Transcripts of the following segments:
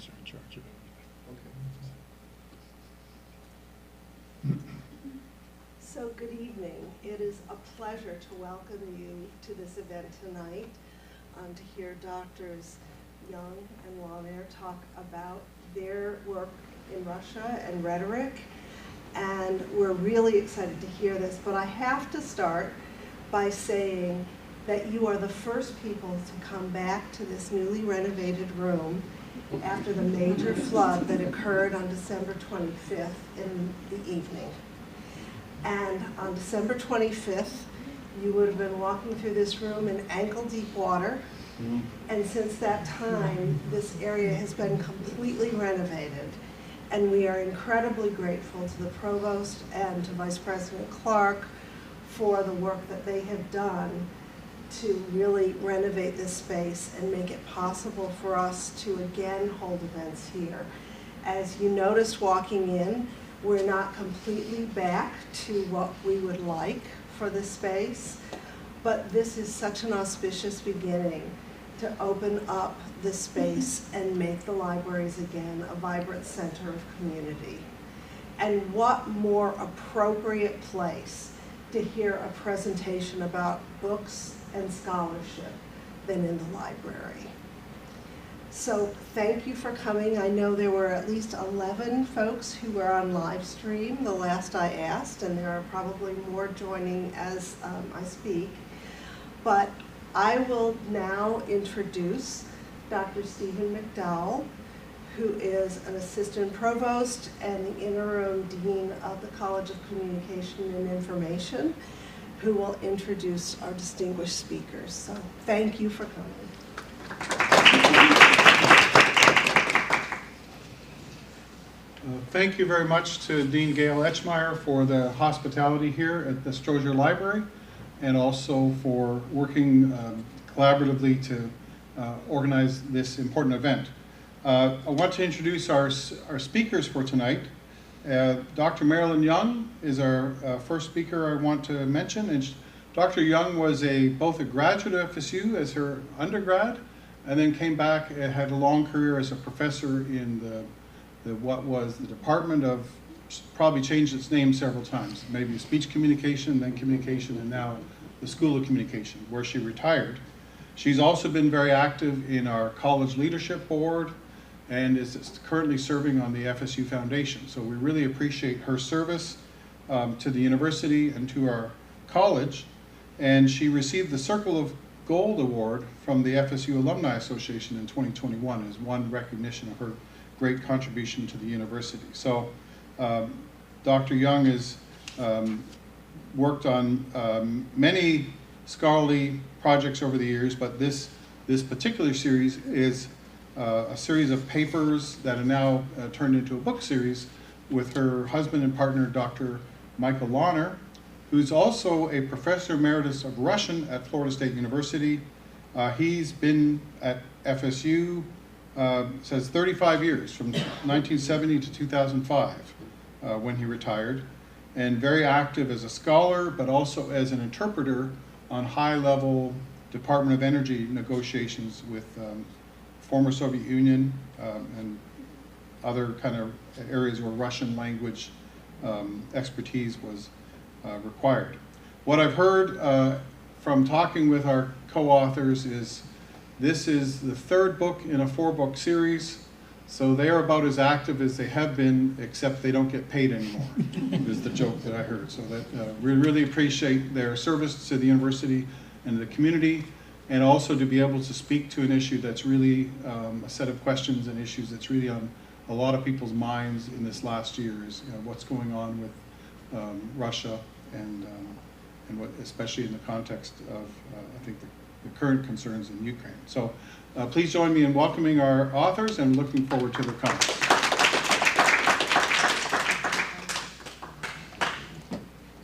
are in charge of everything. So good evening. It is a pleasure to welcome you to this event tonight, to hear Doctors Young and Launer talk about their work in Russia and rhetoric. And we're really excited to hear this, but I have to start by saying that you are the first people to come back to this newly renovated room after the major flood that occurred on December 25th in the evening. And on December 25th, you would have been walking through this room in ankle-deep water. And since that time, this area has been completely renovated. And we are incredibly grateful to the Provost and to Vice President Clark for the work that they have done to really renovate this space and make it possible for us to again hold events here. As you noticed walking in, we're not completely back to what we would like for this space, but this is such an auspicious beginning to open up this space and make the libraries again a vibrant center of community. And what more appropriate place to hear a presentation about books and scholarship than in the library. So thank you for coming. I know there were at least 11 folks who were on live stream the last I asked, and there are probably more joining as I speak. But I will now introduce Dr. Stephen McDowell, who is an assistant provost and the interim dean of the College of Communication and Information, who will introduce our distinguished speakers. So thank you for coming. Thank you very much to Dean Gail Etchmeyer for the hospitality here at the Strozier Library, and also for working collaboratively to organize this important event. I want to introduce our speakers for tonight. Dr. Marilyn Young is our first speaker I want to mention. And Dr. Young was both a graduate of FSU as her undergrad, and then came back and had a long career as a professor in what was the Department of, probably changed its name several times, maybe speech communication, then communication, and now the School of Communication, where she retired. She's also been very active in our college leadership board and is currently serving on the FSU Foundation. So we really appreciate her service to the university and to our college. And she received the Circle of Gold Award from the FSU Alumni Association in 2021 as one recognition of her great contribution to the university. So Dr. Young has worked on many scholarly projects over the years, but this particular series is a series of papers that are now turned into a book series with her husband and partner, Dr. Michael Launer, who's also a professor emeritus of Russian at Florida State University. He's been at FSU says 35 years, from 1970 to 2005, when he retired, and very active as a scholar, but also as an interpreter on high-level Department of Energy negotiations with former Soviet Union and other kind of areas where Russian language expertise was required. What I've heard from talking with our co-authors is this is the third book in a 4-book series, so they are about as active as they have been, except they don't get paid anymore, is the joke that I heard. So that we really appreciate their service to the university and the community, and also to be able to speak to an issue that's really a set of questions and issues that's really on a lot of people's minds in this last year, is what's going on with Russia and what, especially in the context of, I think, the current concerns in Ukraine. So please join me in welcoming our authors and looking forward to their comments.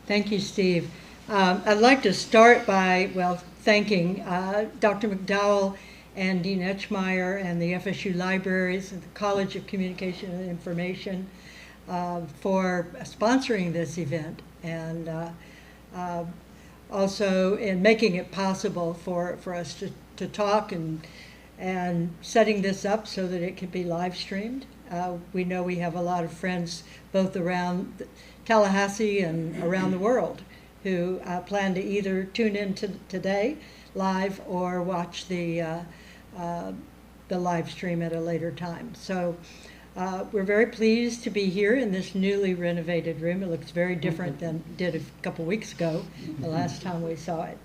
Thank you, Steve. I'd like to start by, thanking Dr. McDowell and Dean Etchmeyer and the FSU Libraries and the College of Communication and Information for sponsoring this event, and also in making it possible for us to talk and and setting this up so that it could be live streamed. We know we have a lot of friends both around Tallahassee and around the world who plan to either tune in today live or watch the live stream at a later time. So we're very pleased to be here in this newly renovated room. It looks very different than it did a couple weeks ago, the last time we saw it.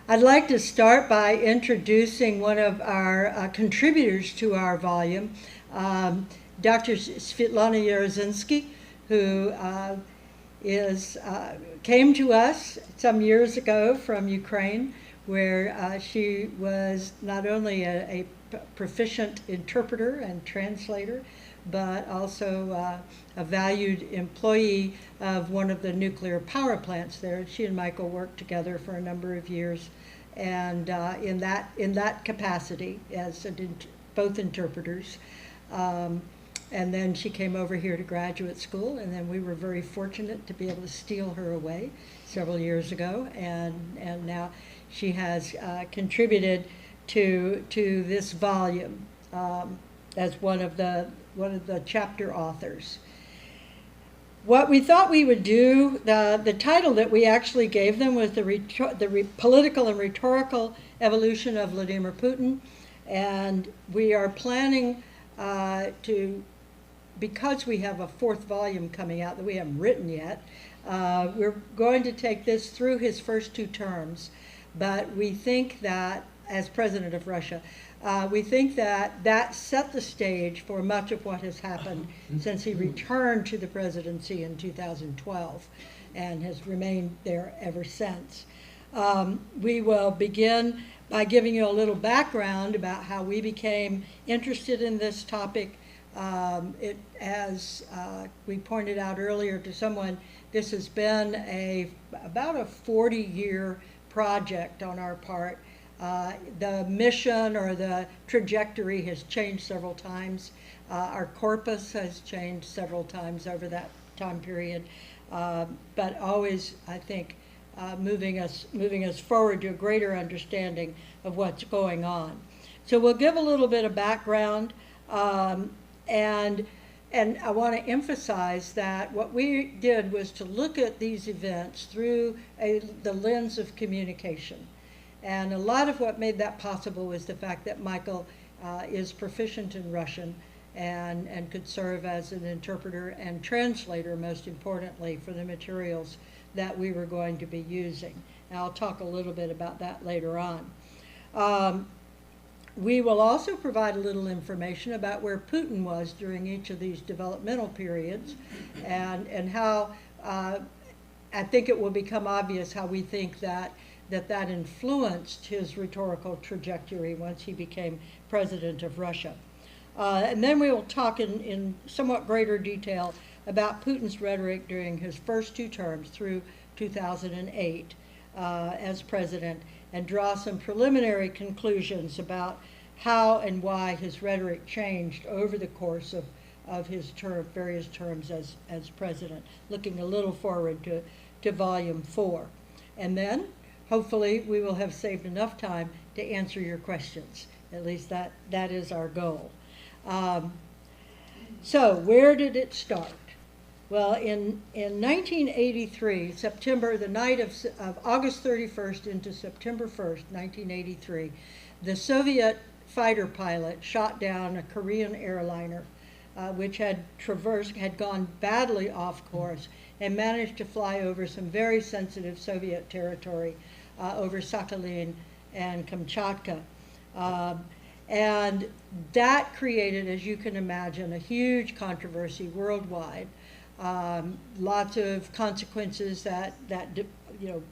I'd like to start by introducing one of our contributors to our volume, Dr. Svetlana Yarozinsky, who came to us some years ago from Ukraine, where she was not only a proficient interpreter and translator, but also a valued employee of one of the nuclear power plants there. She and Michael worked together for a number of years, and in that capacity as both interpreters. And then she came over here to graduate school, and then we were very fortunate to be able to steal her away several years ago, and now she has contributed to this volume as one of the chapter authors. What we thought we would do, the title that we actually gave them was the Political and Rhetorical Evolution of Vladimir Putin, and we are planning because we have a fourth volume coming out that we haven't written yet, we're going to take this through his first 2 terms, but we think that, as president of Russia, we think that set the stage for much of what has happened since he returned to the presidency in 2012 and has remained there ever since. We will begin by giving you a little background about how we became interested in this topic. As we pointed out earlier to someone, this has been about a 40-year project on our part. The mission or the trajectory has changed several times. Our corpus has changed several times over that time period, but always, I think, moving us forward to a greater understanding of what's going on. So we'll give a little bit of background, and I want to emphasize that what we did was to look at these events through the lens of communication. And a lot of what made that possible was the fact that Michael is proficient in Russian and could serve as an interpreter and translator, most importantly, for the materials that we were going to be using. And I'll talk a little bit about that later on. We will also provide a little information about where Putin was during each of these developmental periods, and how I think it will become obvious how we think that influenced his rhetorical trajectory once he became president of Russia. And then we will talk in somewhat greater detail about Putin's rhetoric during his first 2 terms through 2008 as president, and draw some preliminary conclusions about how and why his rhetoric changed over the course of his various terms as president, looking a little forward to volume 4. And then, hopefully, we will have saved enough time to answer your questions. At least that is our goal. So where did it start? Well, in 1983, September, the night of August 31st into September 1st, 1983, the Soviet fighter pilot shot down a Korean airliner, which had gone badly off course and managed to fly over some very sensitive Soviet territory, over Sakhalin and Kamchatka. And that created, as you can imagine, a huge controversy worldwide. Lots of consequences that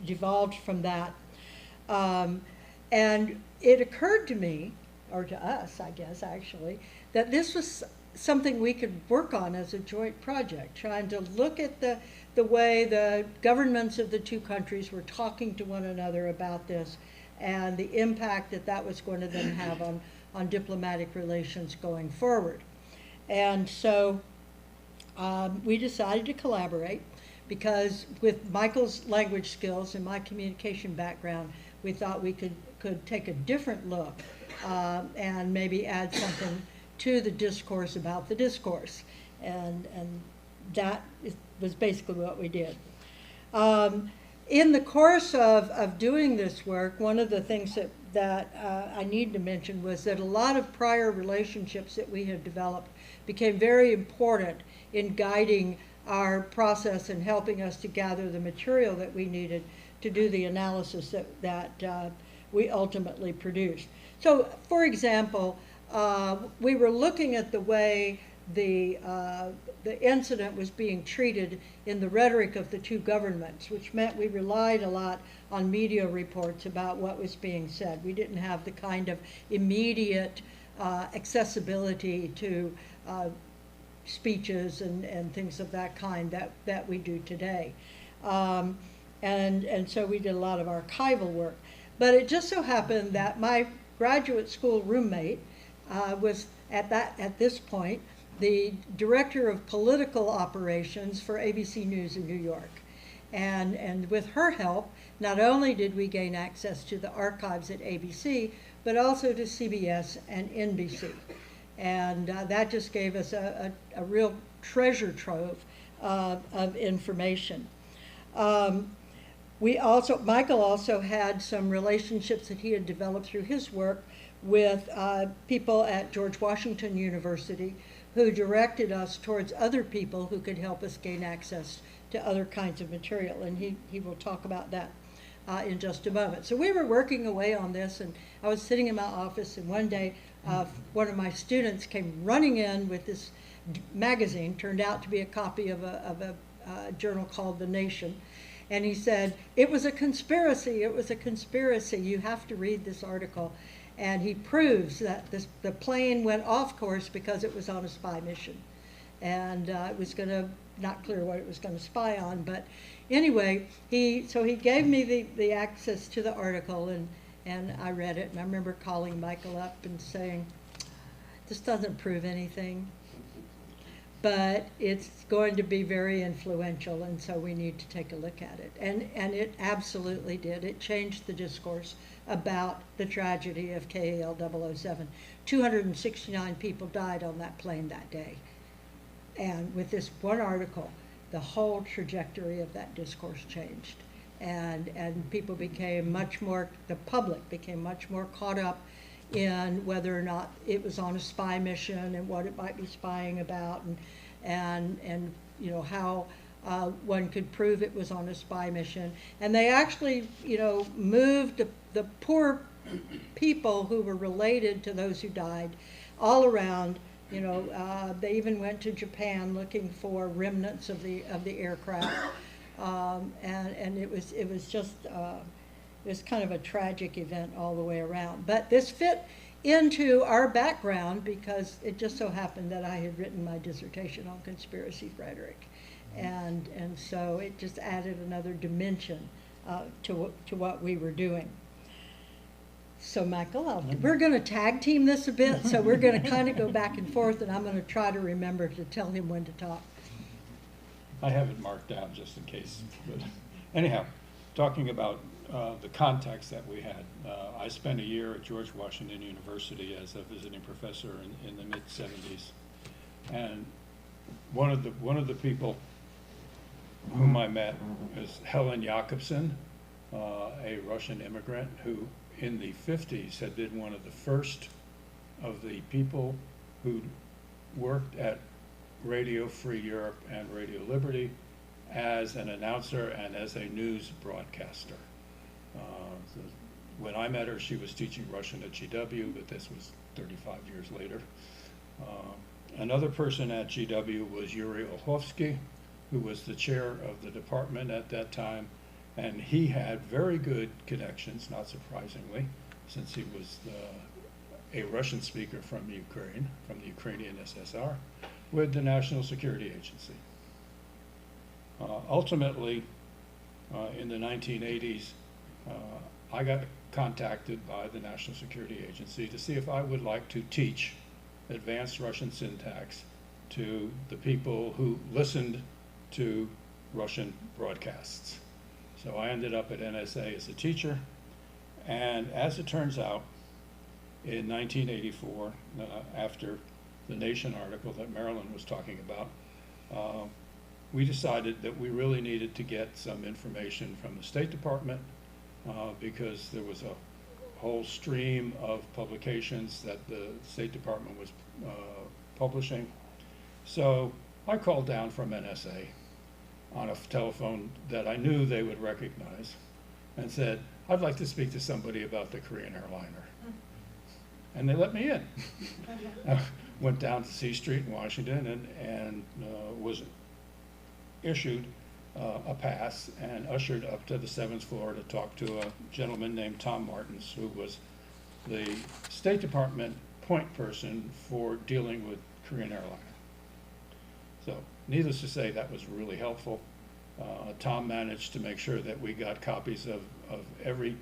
devolved from that. And it occurred to me, or to us, I guess, actually, that this was something we could work on as a joint project, trying to look at the way the governments of the 2 countries were talking to one another about this, and the impact that was going to then have on diplomatic relations going forward. And so we decided to collaborate, because with Michael's language skills and my communication background, we thought we could take a different look and maybe add something to the discourse about the discourse. And that was basically what we did. In the course of doing this work, one of the things that I need to mention was that a lot of prior relationships that we had developed became very important in guiding our process and helping us to gather the material that we needed to do the analysis that we ultimately produced. So, for example, we were looking at the way the incident was being treated in the rhetoric of the two governments, which meant we relied a lot on media reports about what was being said. We didn't have the kind of immediate accessibility to speeches and things of that kind that we do today. And so we did a lot of archival work. But it just so happened that my graduate school roommate was at this point the director of political operations for ABC News in New York. And with her help, not only did we gain access to the archives at ABC, but also to CBS and NBC. And that just gave us a real treasure trove of information. Michael also had some relationships that he had developed through his work with people at George Washington University who directed us towards other people who could help us gain access to other kinds of material. And he will talk about that in just a moment. So we were working away on this, and I was sitting in my office, and one day one of my students came running in with this magazine, turned out to be a copy of a journal called The Nation. And he said, "It was a conspiracy, it was a conspiracy, you have to read this article." And he proves that the plane went off course because it was on a spy mission. And it was not clear what it was going to spy on. But anyway, so he gave me the access to the article, and I read it. And I remember calling Michael up and saying, "This doesn't prove anything, but it's going to be very influential, and so we need to take a look at it." And it absolutely did. It changed the discourse about the tragedy of KAL 007. 269 people died on that plane that day. And with this one article, the whole trajectory of that discourse changed. And people became the public became much more caught up in whether or not it was on a spy mission and what it might be spying about, and you know, how one could prove it was on a spy mission. And they actually, you know, moved the poor people who were related to those who died all around. You know, they even went to Japan looking for remnants of the aircraft, and it was just it was kind of a tragic event all the way around. But this fit into our background because it just so happened that I had written my dissertation on conspiracy rhetoric, and so it just added another dimension to what we were doing. So Michael, we're going to tag team this a bit, so we're going to kind of go back and forth, and I'm going to try to remember to tell him when to talk. I have it marked down just in case. But anyhow, talking about the context that we had, I spent a year at George Washington University as a visiting professor in the mid-70s, and one of the people whom I met is Helen Jakobsen, a Russian immigrant who in the 50s had been one of the first of the people who worked at Radio Free Europe and Radio Liberty as an announcer and as a news broadcaster. So when I met her, she was teaching Russian at GW, but this was 35 years later. Another person at GW was Yuri Olhovsky, who was the chair of the department at that time. And he had very good connections, not surprisingly, since he was a Russian speaker from Ukraine, from the Ukrainian SSR, with the National Security Agency. Ultimately, in the 1980s, I got contacted by the National Security Agency to see if I would like to teach advanced Russian syntax to the people who listened to Russian broadcasts. So I ended up at NSA as a teacher, And as it turns out, in 1984, after the Nation article that Marilyn was talking about, we decided that we really needed to get some information from the State Department because there was a whole stream of publications that the State Department was publishing. So I called down from NSA on a telephone that I knew they would recognize and said, I'd like to speak to somebody about the Korean airliner. And they let me in. Went down to C Street in Washington and was issued a pass and ushered up to the 7th floor to talk to a gentleman named Tom Martins, who was the State Department point person for dealing with Korean airliner. So needless to say, that was really helpful. Tom managed to make sure that we got copies of every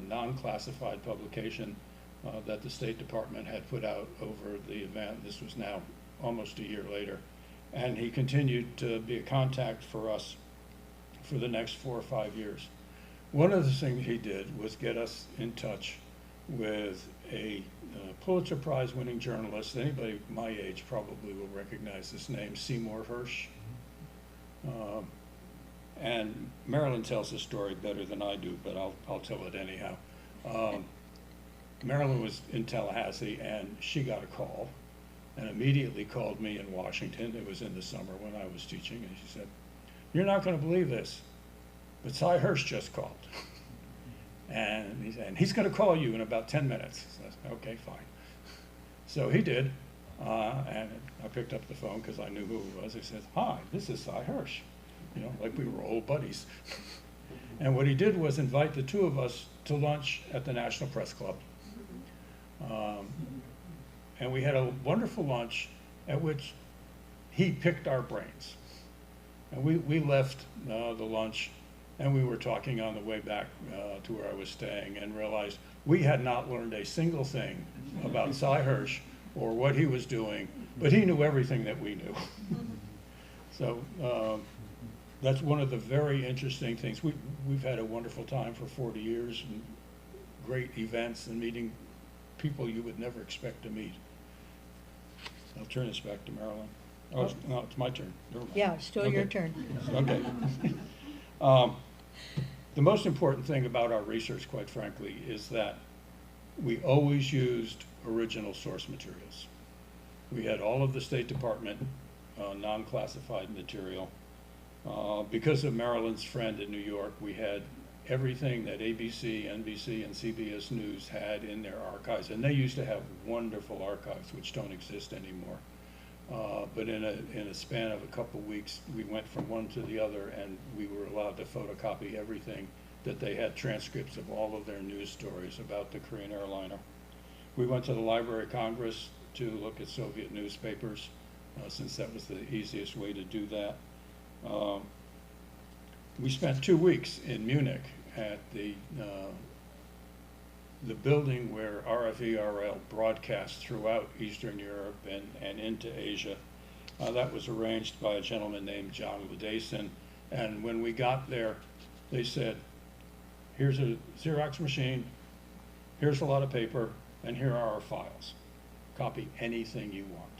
non-classified publication that the State Department had put out over the event. This was now almost a year later. And he continued to be a contact for us for the next 4 or 5 years. One of the things he did was get us in touch with a Pulitzer Prize winning journalist. Anybody my age probably will recognize this name, Seymour Hersh. And Marilyn tells the story better than I do, but I'll tell it anyhow. Marilyn was in Tallahassee and she got a call and immediately called me in Washington. It was in the summer when I was teaching, and she said, "You're not going to believe this, but Cy Hersh just called." And he said, "He's going to call you in about 10 minutes. So I said, okay, fine. So he did, and I picked up the phone because I knew who it was. He said, "Hi, this is Cy Hersh," like we were old buddies. And what he did was invite the two of us to lunch at the National Press Club. And we had a wonderful lunch at which he picked our brains. And we left the lunch and we were talking on the way back to where I was staying and realized we had not learned a single thing about Cy Hersh or what he was doing, but he knew everything that we knew. So that's one of the very interesting things. We've had a wonderful time for 40 years, and great events and meeting people you would never expect to meet. I'll turn this back to Marilyn. Oh, no, it's my turn. Never mind. Yeah, it's still your turn. Okay. The most important thing about our research, quite frankly, is that we always used original source materials. We had all of the State Department non-classified material. Because of Marilyn's friend in New York, we had everything that ABC, NBC, and CBS News had in their archives. And they used to have wonderful archives, which don't exist anymore. But in a span of a couple weeks, we went from one to the other, and we were allowed to photocopy everything that they had, transcripts of all of their news stories about the Korean airliner. We went to the Library of Congress to look at Soviet newspapers, since that was the easiest way to do that. We spent 2 weeks in Munich at the building where RFE/RL broadcast throughout Eastern Europe and into Asia. That was arranged by a gentleman named John Ludason. And when we got there, they said, "Here's a Xerox machine, here's a lot of paper, and here are our files. Copy anything you want."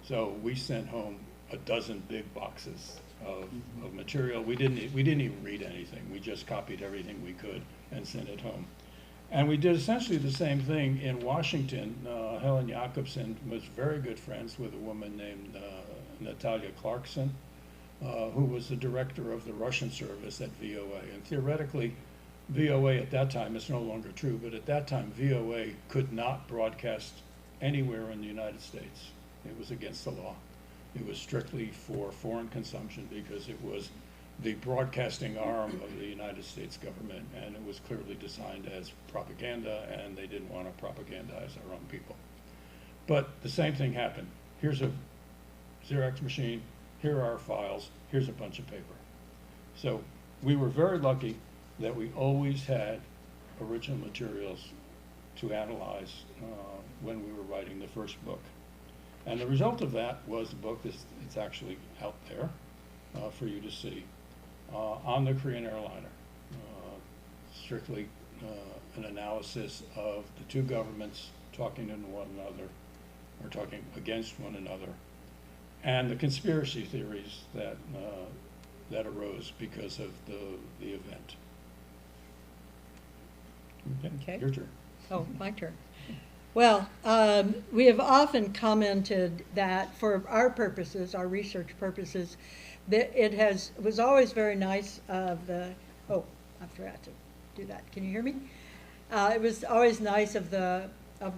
So we sent home a dozen big boxes of material. We didn't even read anything. We just copied everything we could and sent it home. And we did essentially the same thing in Washington. Helen Jacobson was very good friends with a woman named Natalia Clarkson, who was the director of the Russian service at VOA. And theoretically, VOA at that time, it's no longer true, but at that time, VOA could not broadcast anywhere in the United States. It was against the law. It was strictly for foreign consumption because it was the broadcasting arm of the United States government, and it was clearly designed as propaganda, and they didn't want to propagandize our own people. But the same thing happened. Here's a Xerox machine, here are our files, here's a bunch of paper. So we were very lucky that we always had original materials to analyze when we were writing the first book. And the result of that was the book it's actually out there for you to see on the Korean airliner. Strictly an analysis of the two governments talking to one another, or talking against one another, and the conspiracy theories that that arose because of the event. Okay. Your turn. Oh, my turn. Well, we have often commented that for our purposes, our research purposes, that it was always very nice of the, oh, I forgot to do that. Can you hear me? It was always nice of the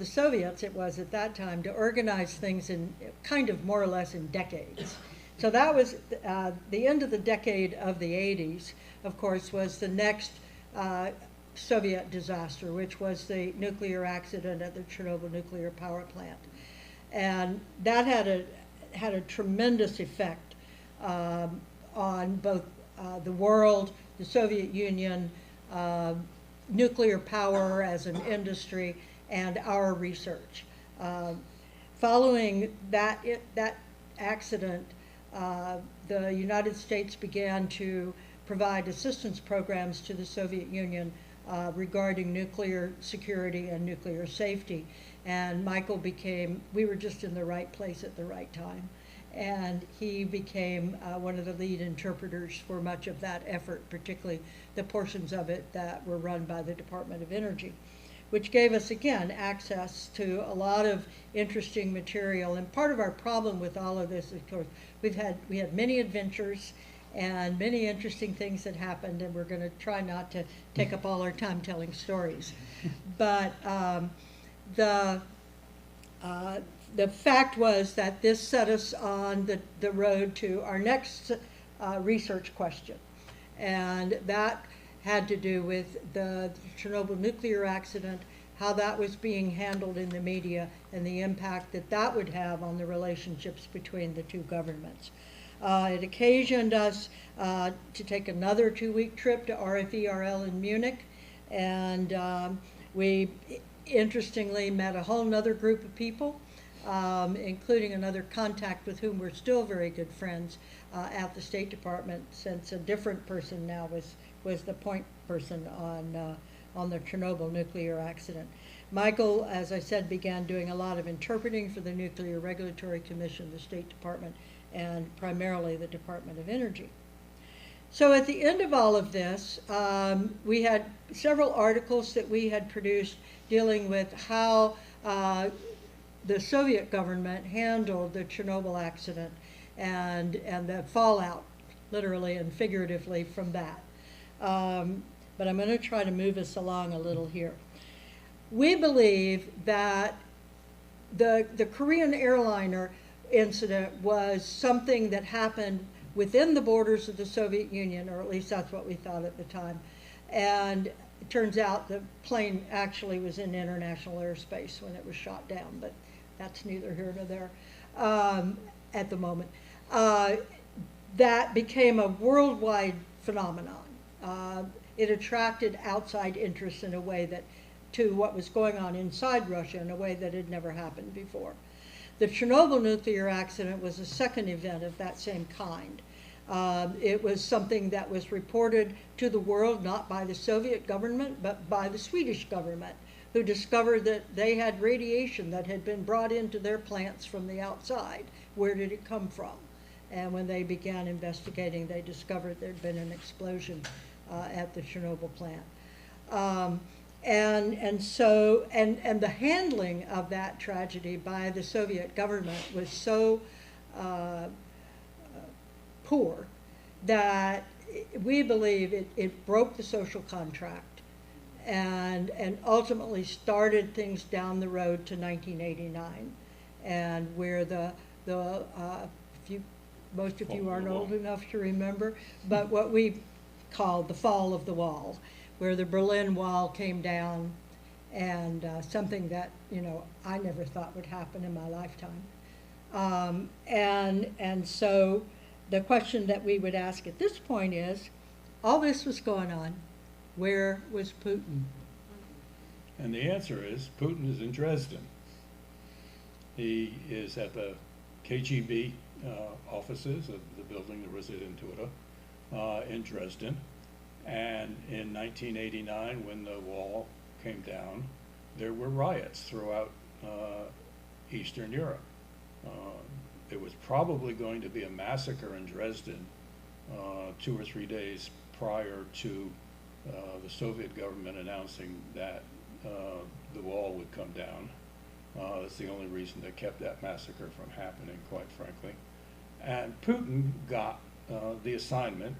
Soviets, it was at that time, to organize things in kind of more or less in decades. So that was the end of the decade of the 80s, of course, was the next Soviet disaster, which was the nuclear accident at the Chernobyl nuclear power plant. And that had a tremendous effect on both the world, the Soviet Union, nuclear power as an industry, and our research. Following that accident, the United States began to provide assistance programs to the Soviet Union regarding nuclear security and nuclear safety. And Michael we were just in the right place at the right time. And he became one of the lead interpreters for much of that effort, particularly the portions of it that were run by the Department of Energy, which gave us, again, access to a lot of interesting material. And part of our problem with all of this, of course, we had many adventures and many interesting things that happened, and we're going to try not to take up all our time telling stories. But the fact was that this set us on the road to our next research question, and that had to do with the Chernobyl nuclear accident, how that was being handled in the media, and the impact that that would have on the relationships between the two governments. It occasioned us to take another 2-week trip to RFERL in Munich, and we interestingly met a whole other group of people, including another contact with whom we're still very good friends at the State Department, since a different person now was the point person on the Chernobyl nuclear accident. Michael, as I said, began doing a lot of interpreting for the Nuclear Regulatory Commission, the State Department, and primarily the Department of Energy. So at the end of all of this, we had several articles that we had produced dealing with how the Soviet government handled the Chernobyl accident and the fallout, literally and figuratively, from that. But I'm going to try to move us along a little here. We believe that the Korean airliner incident was something that happened within the borders of the Soviet Union, or at least that's what we thought at the time. And it turns out the plane actually was in international airspace when it was shot down, but that's neither here nor there at the moment. That became a worldwide phenomenon. It attracted outside interest in a way that, to what was going on inside Russia in a way that had never happened before. The Chernobyl nuclear accident was a second event of that same kind. It was something that was reported to the world not by the Soviet government, but by the Swedish government, who discovered that they had radiation that had been brought into their plants from the outside. Where did it come from? And when they began investigating, they discovered there'd been an explosion at the Chernobyl plant. And so the handling of that tragedy by the Soviet government was so poor that we believe it broke the social contract and ultimately started things down the road to 1989, and where most of you aren't old enough to remember, but what we called the fall of the wall, where the Berlin Wall came down, and something that, you know, I never thought would happen in my lifetime. And so the question that we would ask at this point is, all this was going on, where was Putin? And the answer is, Putin is in Dresden. He is at the KGB offices of the building, the Residentura, in Dresden. And in 1989, when the wall came down, there were riots throughout Eastern Europe. There was probably going to be a massacre in Dresden 2 or 3 days prior to the Soviet government announcing that the wall would come down. That's the only reason that kept that massacre from happening, quite frankly. And Putin got the assignment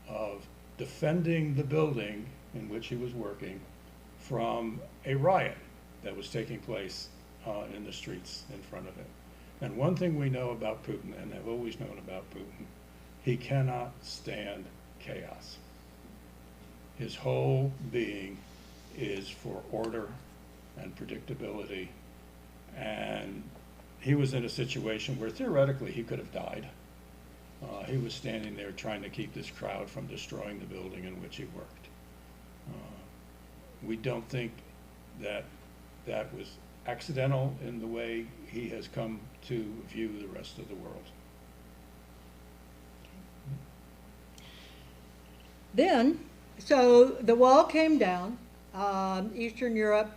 of defending the building in which he was working from a riot that was taking place in the streets in front of it. And one thing we know about Putin, and have always known about Putin, he cannot stand chaos. His whole being is for order and predictability. And he was in a situation where theoretically he could have died. He was standing there trying to keep this crowd from destroying the building in which he worked. We don't think that that was accidental in the way he has come to view the rest of the world. Then, so the wall came down. Eastern Europe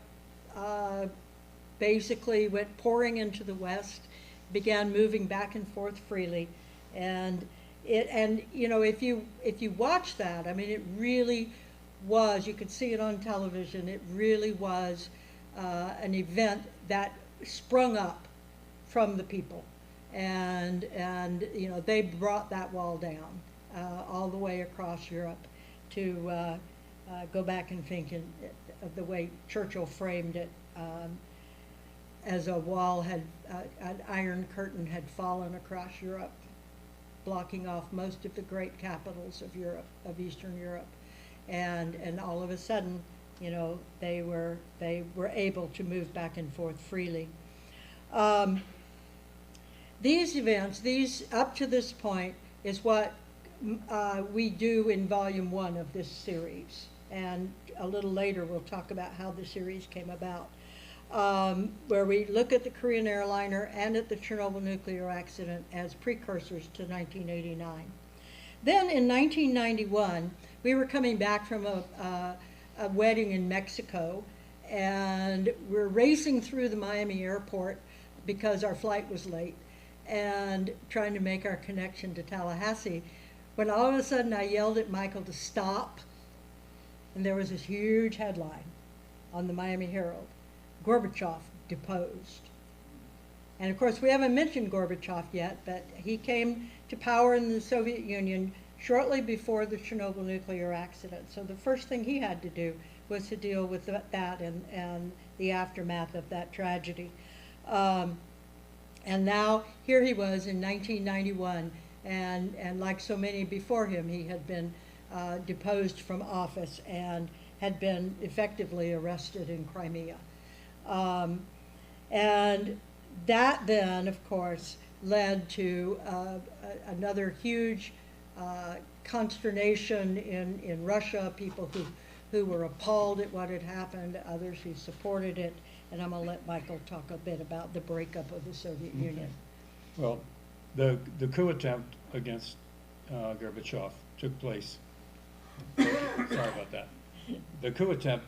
basically went pouring into the West, began moving back and forth freely, and you know, if you watch that, I mean, it really was. You could see it on television. It really was an event that sprung up from the people, and you know, they brought that wall down all the way across Europe to go back and think of the way Churchill framed it, as a wall had, an iron curtain had fallen across Europe, blocking off most of the great capitals of Europe, of Eastern Europe, and all of a sudden, you know, they were able to move back and forth freely. These events, up to this point, is what we do in volume 1 of this series, and a little later we'll talk about how the series came about, where we look at the Korean airliner and at the Chernobyl nuclear accident as precursors to 1989. Then in 1991, we were coming back from a wedding in Mexico, and we're racing through the Miami airport because our flight was late, and trying to make our connection to Tallahassee, when all of a sudden I yelled at Michael to stop, and there was this huge headline on the Miami Herald: Gorbachev deposed. And of course, we haven't mentioned Gorbachev yet, but he came to power in the Soviet Union shortly before the Chernobyl nuclear accident. So the first thing he had to do was to deal with that and the aftermath of that tragedy. And now here he was in 1991, and like so many before him, he had been deposed from office and had been effectively arrested in Crimea. And that then, of course, led to another huge consternation in Russia, people who were appalled at what had happened, others who supported it, and I'm going to let Michael talk a bit about the breakup of the Soviet Union. Well, the coup attempt against Gorbachev took place. Sorry about that. The coup attempt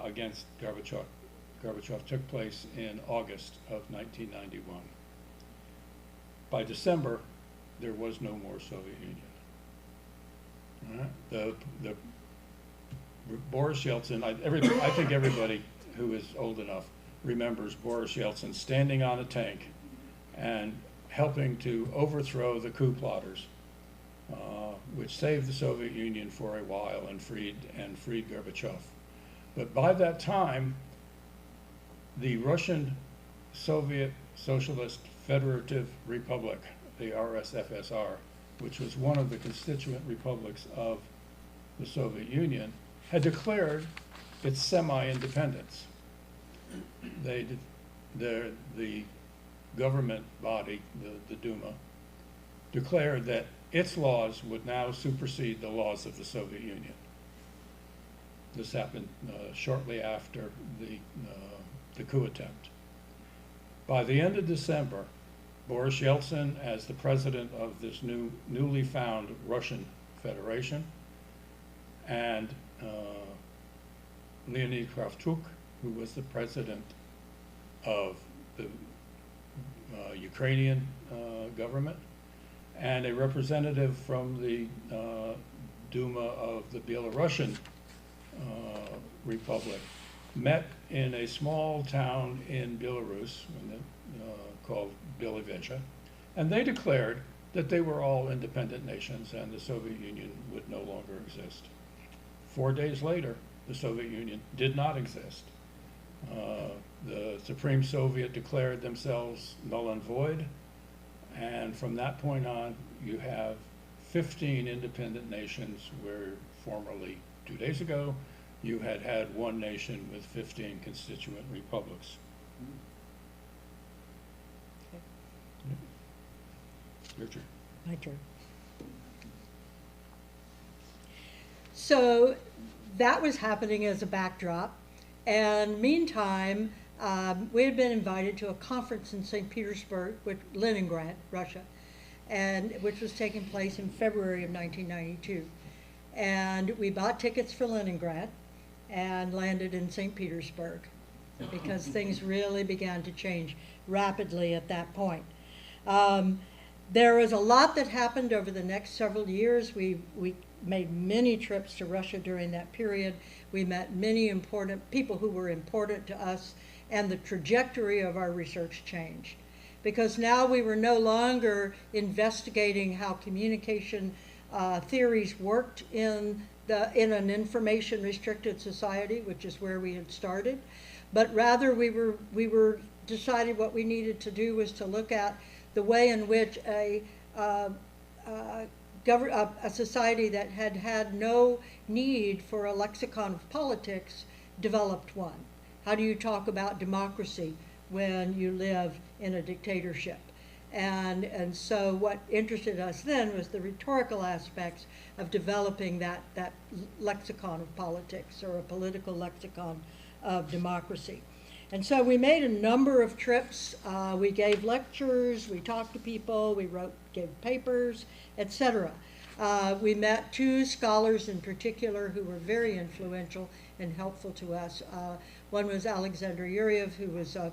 against Gorbachev took place in August of 1991. By December, there was no more Soviet Union. The Boris Yeltsin, I think everybody who is old enough remembers Boris Yeltsin standing on a tank and helping to overthrow the coup plotters, which saved the Soviet Union for a while and freed Gorbachev. But by that time, the Russian Soviet Socialist Federative Republic, the RSFSR, which was one of the constituent republics of the Soviet Union, had declared its semi-independence. The government body, the Duma, declared that its laws would now supersede the laws of the Soviet Union. This happened shortly after the coup attempt. By the end of December, Boris Yeltsin, as the president of this newly found Russian Federation, and Leonid Kravchuk, who was the president of the Ukrainian government, and a representative from the Duma of the Belarusian Republic met in a small town in Belarus called Belavicha, and they declared that they were all independent nations and the Soviet Union would no longer exist. 4 days later, the Soviet Union did not exist. The Supreme Soviet declared themselves null and void, and from that point on, you have 15 independent nations where formerly, 2 days ago, you had one nation with 15 constituent republics. Your turn. My turn. So that was happening as a backdrop, and meantime, we had been invited to a conference in St. Petersburg, Leningrad, Russia, and which was taking place in February of 1992. And we bought tickets for Leningrad and landed in St. Petersburg because things really began to change rapidly at that point. There was a lot that happened over the next several years. We made many trips to Russia during that period. We met many important people who were important to us, and the trajectory of our research changed. Because now we were no longer investigating how communication theories worked in an information-restricted society, which is where we had started, but rather we were decided what we needed to do was to look at the way in which a society that had had no need for a lexicon of politics developed one. How do you talk about democracy when you live in a dictatorship? And so what interested us then was the rhetorical aspects of developing that lexicon of politics, or a political lexicon of democracy. And so we made a number of trips. We gave lectures, we talked to people, we gave papers, etc. We met two scholars in particular who were very influential and helpful to us. One was Alexander Yuryev, who was a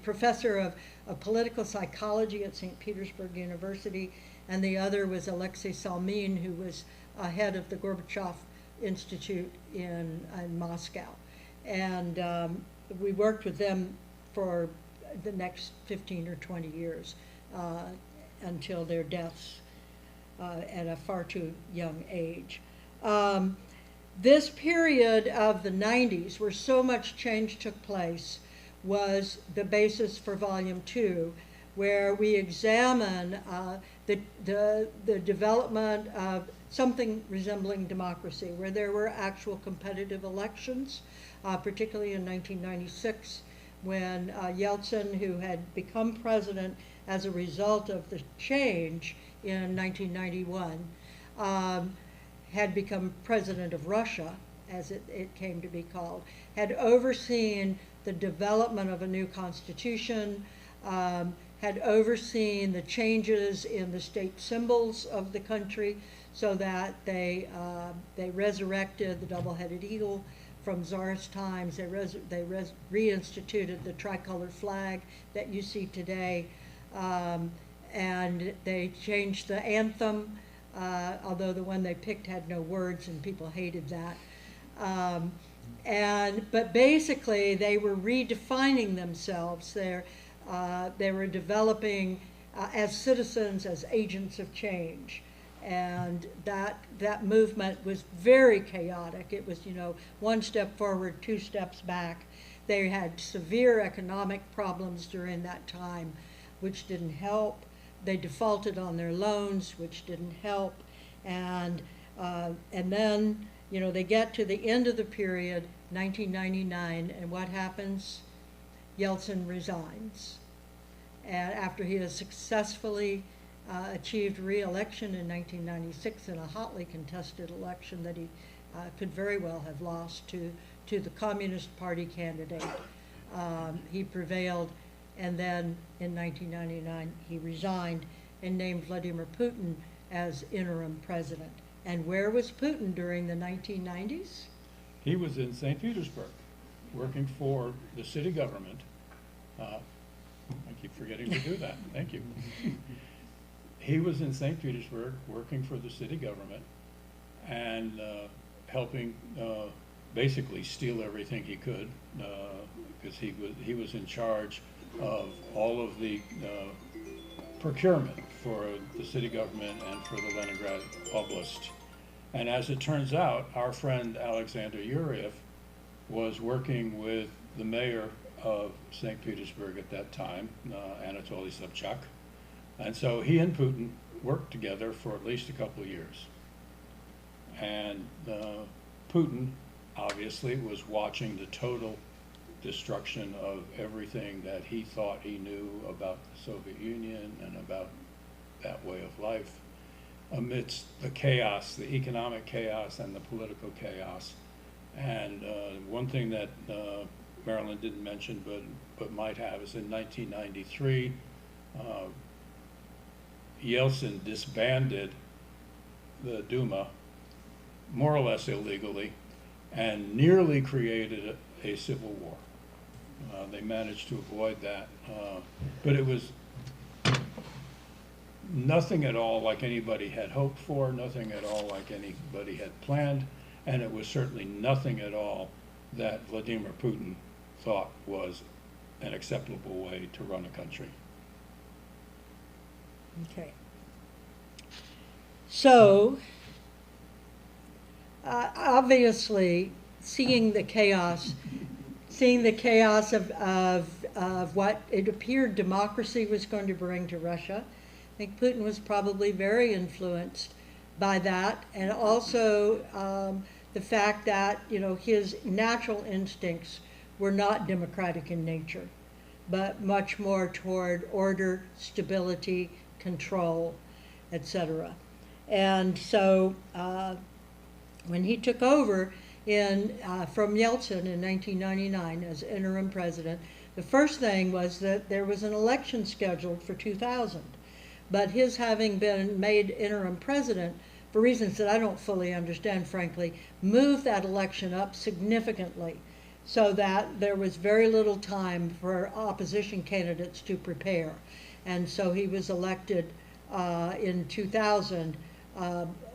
professor of political psychology at St. Petersburg University, and the other was Alexei Salmin, who was head of the Gorbachev Institute in Moscow. And we worked with them for the next 15 or 20 years until their deaths at a far too young age. This period of the 90s, where so much change took place, was the basis for Volume 2, where we examine the development of something resembling democracy, where there were actual competitive elections, particularly in 1996, when Yeltsin, who had become president as a result of the change in 1991, had become president of Russia, as it came to be called, had overseen the development of a new constitution, had overseen the changes in the state symbols of the country so that they resurrected the double-headed eagle from Tsarist times. They reinstituted the tricolor flag that you see today, and they changed the anthem, although the one they picked had no words and people hated that. But basically, they were redefining themselves. They were developing as citizens, as agents of change. And that movement was very chaotic. It was, one step forward, two steps back. They had severe economic problems during that time, which didn't help. They defaulted on their loans, which didn't help. And then, they get to the end of the period, 1999, and what happens? Yeltsin resigns. And after he has successfully achieved re-election in 1996 in a hotly contested election that he could very well have lost to the Communist Party candidate. He prevailed, and then in 1999 he resigned and named Vladimir Putin as interim president. And where was Putin during the 1990s? He was in St. Petersburg, working for the city government. I keep forgetting to do that. Thank you. He was in St. Petersburg, working for the city government, and helping basically steal everything he could, because he was in charge of all of the procurement for the city government and for the Leningrad Oblast. And as it turns out, our friend Alexander Yuriev was working with the mayor of St. Petersburg at that time, Anatoly Sobchak. And so he and Putin worked together for at least a couple of years. And Putin obviously was watching the total destruction of everything that he thought he knew about the Soviet Union and about that way of life, amidst the chaos, the economic chaos and the political chaos. And one thing that Marilyn didn't mention but might have is in 1993, Yeltsin disbanded the Duma, more or less illegally, and nearly created a civil war. They managed to avoid that, but it was nothing at all like anybody had hoped for, nothing at all like anybody had planned, and it was certainly nothing at all that Vladimir Putin thought was an acceptable way to run a country. Okay. So, obviously, seeing the chaos of what it appeared democracy was going to bring to Russia, I think Putin was probably very influenced by that, and also the fact that, you know, his natural instincts were not democratic in nature, but much more toward order, stability, control, etc. And so when he took over from Yeltsin in 1999 as interim president, the first thing was that there was an election scheduled for 2000. But his having been made interim president, for reasons that I don't fully understand, frankly, moved that election up significantly so that there was very little time for opposition candidates to prepare. And so he was elected in 2000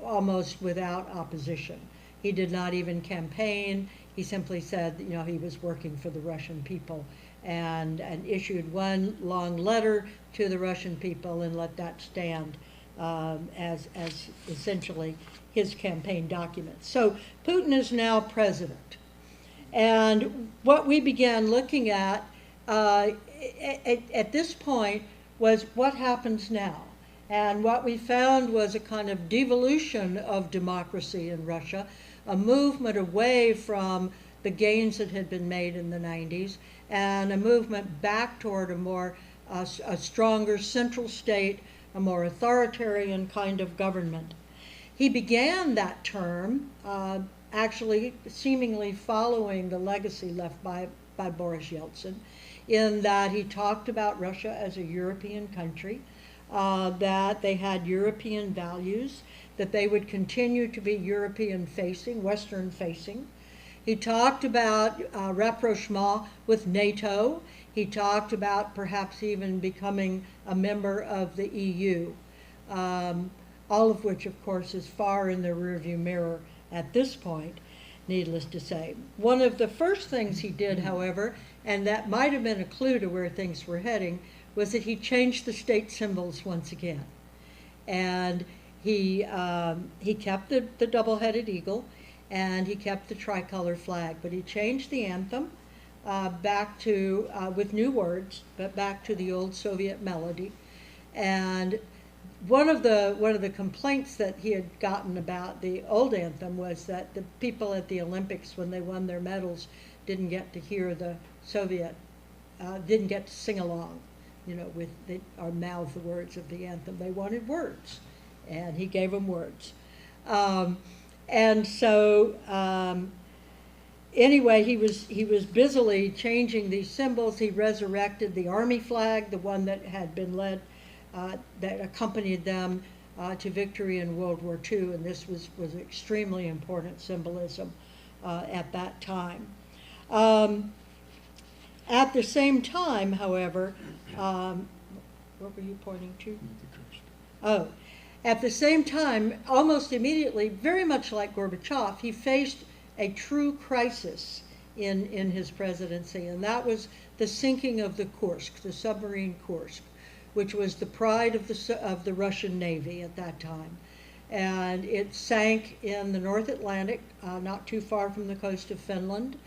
almost without opposition. He did not even campaign. He simply said, you know, he was working for the Russian people, and issued one long letter to the Russian people and let that stand as essentially his campaign document. So Putin is now president. And what we began looking at this point was what happens now. And what we found was a kind of devolution of democracy in Russia, a movement away from the gains that had been made in the 90s, and a movement back toward a stronger central state, a more authoritarian kind of government. He began that term actually seemingly following the legacy left by Boris Yeltsin, in that he talked about Russia as a European country, that they had European values, that they would continue to be European-facing, Western-facing. He talked about rapprochement with NATO. He talked about perhaps even becoming a member of the EU, all of which, of course, is far in the rearview mirror at this point, needless to say. One of the first things he did, however, and that might have been a clue to where things were heading, was that he changed the state symbols once again. And he kept the double-headed eagle, and he kept the tricolor flag, but he changed the anthem back to, with new words, but back to the old Soviet melody. And one of the complaints that he had gotten about the old anthem was that the people at the Olympics, when they won their medals, didn't get to hear the Soviet, didn't get to sing along, you know, or mouth the words of the anthem. They wanted words, and he gave them words. And so anyway, he was busily changing these symbols. He resurrected the army flag, the one that had been led, that accompanied them to victory in World War II, and this was extremely important symbolism at that time. At the same time, however, what were you pointing to? Oh, at the same time, almost immediately, very much like Gorbachev, he faced a true crisis in his presidency, and that was the sinking of the Kursk, the submarine Kursk, which was the pride of the Russian Navy at that time. And it sank in the North Atlantic, not too far from the coast of Finland.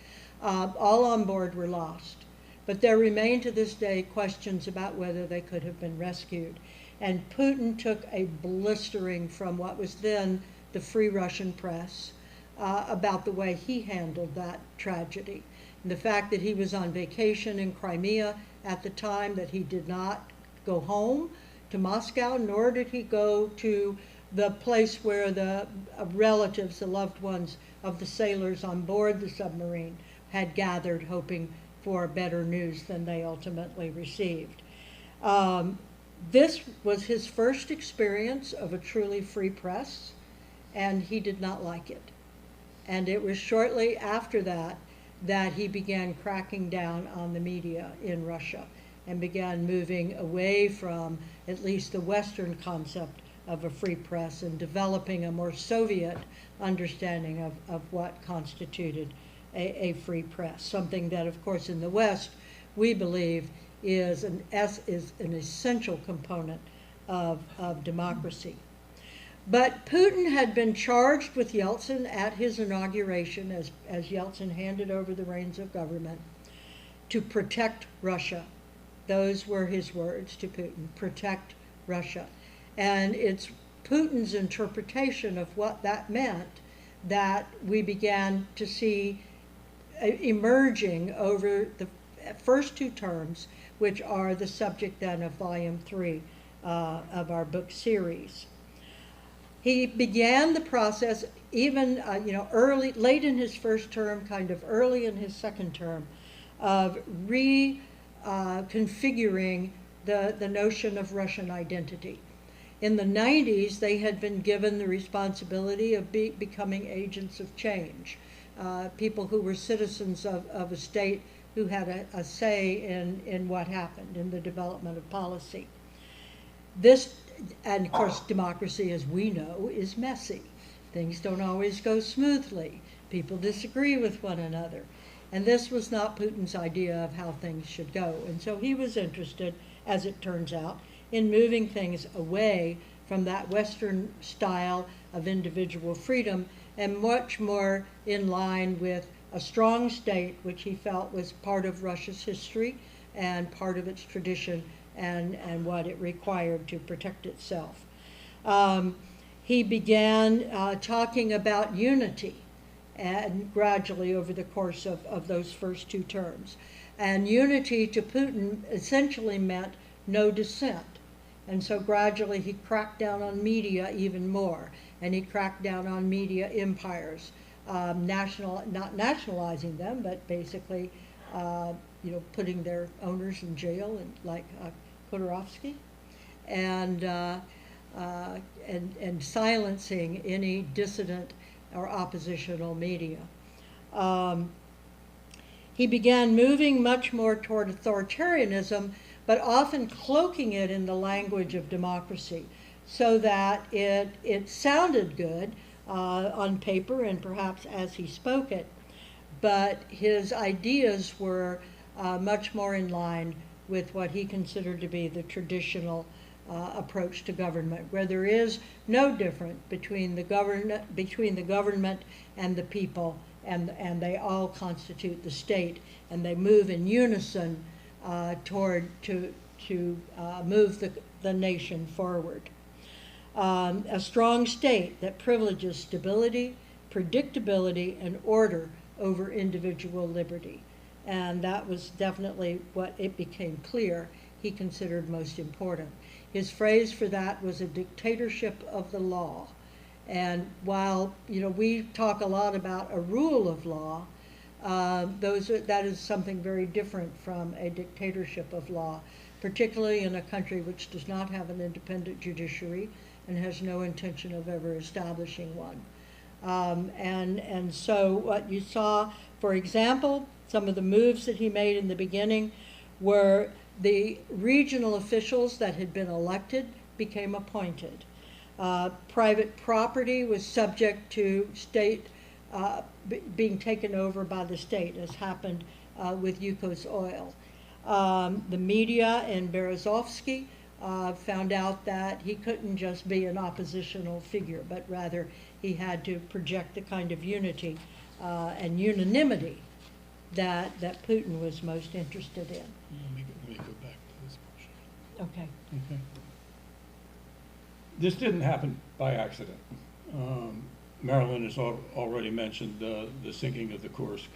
All on board were lost. But there remain to this day questions about whether they could have been rescued. And Putin took a blistering from what was then the Free Russian press about the way he handled that tragedy. And the fact that he was on vacation in Crimea at the time, that he did not go home to Moscow, nor did he go to the place where the relatives, the loved ones of the sailors on board the submarine had gathered, hoping for better news than they ultimately received. This was his first experience of a truly free press, and he did not like it. And it was shortly after that that he began cracking down on the media in Russia and began moving away from at least the Western concept of a free press and developing a more Soviet understanding of what constituted a free press, something that, of course, in the West, we believe is an essential component of democracy. But Putin had been charged with Yeltsin at his inauguration, as Yeltsin handed over the reins of government, to protect Russia. Those were his words to Putin: protect Russia. And it's Putin's interpretation of what that meant that we began to see emerging over the first two terms, which are the subject then of Volume 3 of our book series. He began the process even late in his first term, kind of early in his second term, of reconfiguring the notion of Russian identity. In the 90s, they had been given the responsibility of becoming agents of change, people who were citizens of a state who had a say in what happened, in the development of policy. This, and of course, democracy, as we know, is messy. Things don't always go smoothly. People disagree with one another. And this was not Putin's idea of how things should go. And so he was interested, as it turns out, in moving things away from that Western style of individual freedom and much more in line with a strong state, which he felt was part of Russia's history and part of its tradition and what it required to protect itself. He began talking about unity, and gradually over the course of those first two terms. And unity to Putin essentially meant no dissent. And so gradually he cracked down on media even more, and he cracked down on media empires, not nationalizing them, but basically putting their owners in jail, and like Khodorkovsky, and silencing any dissident or oppositional media. He began moving much more toward authoritarianism, but often cloaking it in the language of democracy, so that it sounded good on paper and perhaps as he spoke it, but his ideas were much more in line with what he considered to be the traditional approach to government, where there is no difference between the government and the people, and they all constitute the state, and they move in unison to move the nation forward. A strong state that privileges stability, predictability, and order over individual liberty. And that was definitely what it became clear he considered most important. His phrase for that was a dictatorship of the law. And while we talk a lot about a rule of law, that is something very different from a dictatorship of law, particularly in a country which does not have an independent judiciary and has no intention of ever establishing one. And so what you saw, for example, some of the moves that he made in the beginning were the regional officials that had been elected became appointed. Private property was subject to state being taken over by the state, as happened with Yukos Oil. The media in Berezovsky found out that he couldn't just be an oppositional figure, but rather he had to project the kind of unity and unanimity that Putin was most interested in. Let me go back to this portion. Okay. Okay. This didn't happen by accident. Marilyn has already mentioned the sinking of the Kursk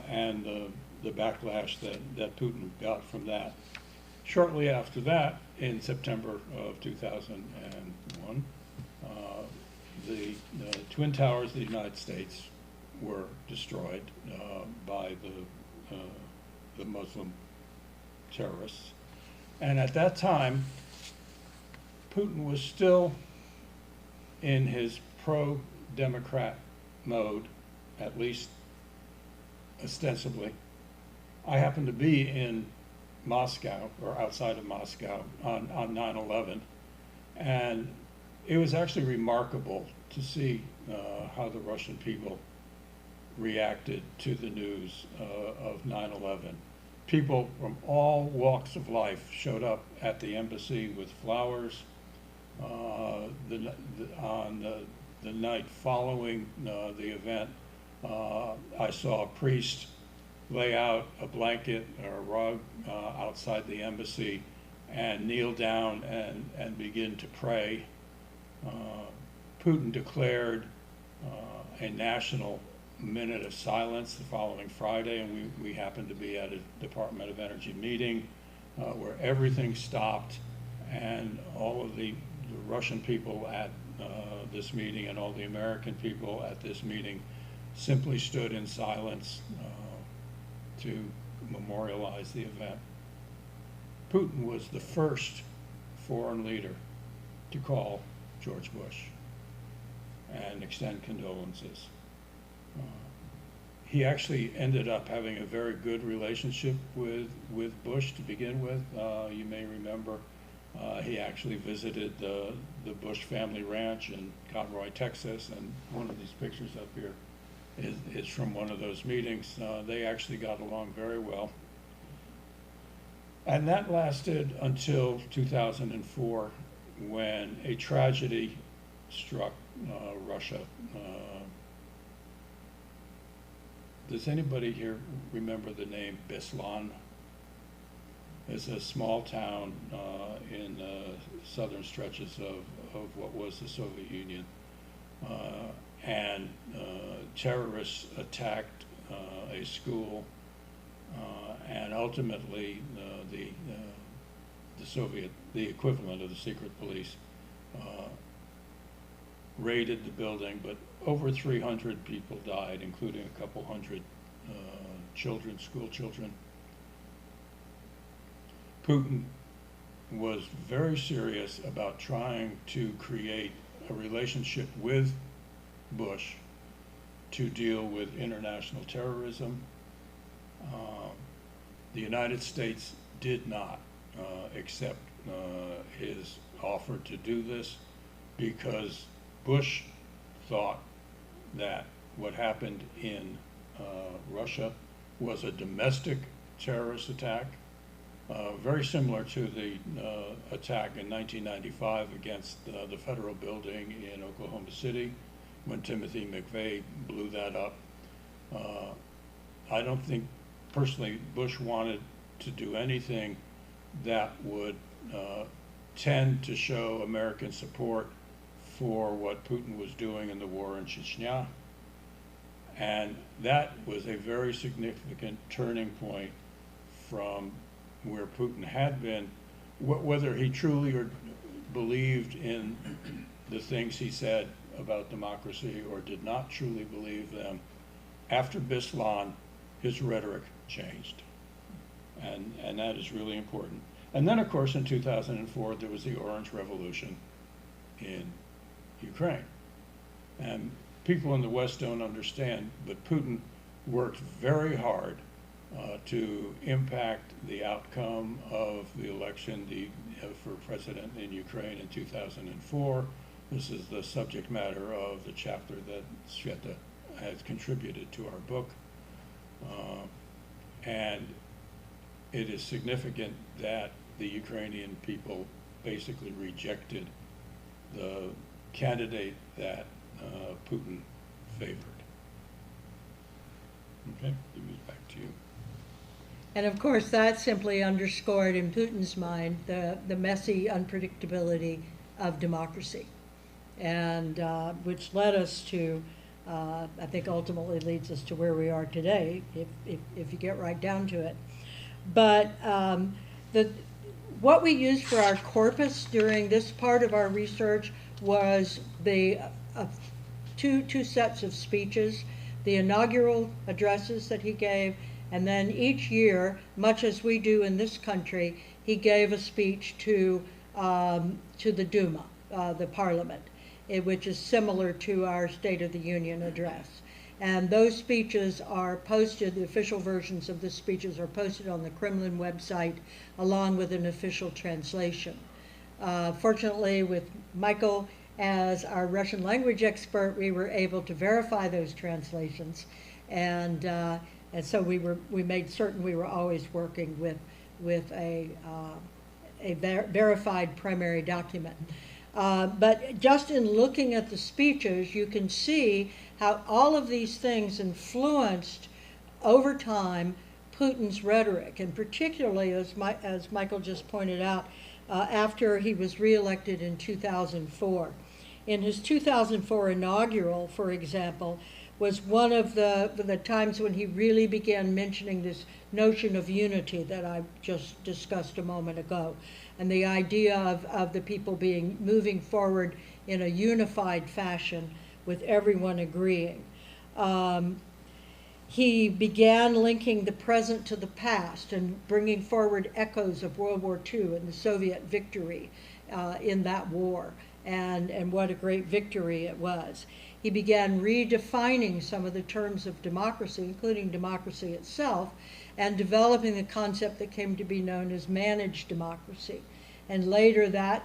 and the backlash that Putin got from that. Shortly after that, in September of 2001, the Twin Towers of the United States were destroyed by the Muslim terrorists. And at that time, Putin was still in his pro-democrat mode, at least ostensibly. I happened to be in Moscow, or outside of Moscow, on 9/11, and it was actually remarkable to see how the Russian people reacted to the news of 9/11. People from all walks of life showed up at the embassy with flowers. On the night following the event, I saw a priest lay out a blanket or a rug outside the embassy and kneel down and begin to pray. Putin declared a national minute of silence the following Friday, and we happened to be at a Department of Energy meeting where everything stopped, and all of the Russian people at this meeting and all the American people at this meeting simply stood in silence to memorialize the event. Putin was the first foreign leader to call George Bush and extend condolences. He actually ended up having a very good relationship with Bush to begin with. You may remember he actually visited the Bush family ranch in Conroy, Texas, and one of these pictures up here is from one of those meetings. They actually got along very well. And that lasted until 2004, when a tragedy struck Russia. Does anybody here remember the name Beslan? It's a small town in the southern stretches of what was the Soviet Union. And terrorists attacked a school, and ultimately the equivalent of the secret police, raided the building, but over 300 people died, including a couple hundred children, school children. Putin was very serious about trying to create a relationship with Bush to deal with international terrorism. The United States did not accept his offer to do this because Bush thought that what happened in Russia was a domestic terrorist attack, very similar to the attack in 1995 against the federal building in Oklahoma City, when Timothy McVeigh blew that up. I don't think, personally, Bush wanted to do anything that would tend to show American support for what Putin was doing in the war in Chechnya. And that was a very significant turning point from where Putin had been. Whether he truly believed in the things he said about democracy or did not truly believe them, after Beslan, his rhetoric changed. And that is really important. And then, of course, in 2004, there was the Orange Revolution. in Ukraine. And people in the West don't understand, but Putin worked very hard to impact the outcome of the election for president in Ukraine in 2004. This is the subject matter of the chapter that Sveta has contributed to our book. And it is significant that the Ukrainian people basically rejected the candidate that Putin favored. Okay, give me back to you. And of course, that simply underscored in Putin's mind the messy unpredictability of democracy, and which led us to, I think ultimately leads us to where we are today, if you get right down to it. But what we used for our corpus during this part of our research was the two sets of speeches, the inaugural addresses that he gave, and then each year, much as we do in this country, he gave a speech to the Duma, the parliament, which is similar to our State of the Union address. And those speeches are posted, the official versions of the speeches are posted on the Kremlin website, along with an official translation. Fortunately, with Michael as our Russian language expert, we were able to verify those translations, and so we made certain we were always working with a verified primary document. But just in looking at the speeches, you can see how all of these things influenced over time Putin's rhetoric, and particularly, as Michael just pointed out, after he was reelected in 2004. In his 2004 inaugural, for example, was one of the times when he really began mentioning this notion of unity that I just discussed a moment ago, and the idea of the people moving forward in a unified fashion with everyone agreeing. He began linking the present to the past and bringing forward echoes of World War II and the Soviet victory in that war, and what a great victory it was. He began redefining some of the terms of democracy, including democracy itself, and developing the concept that came to be known as managed democracy. And later that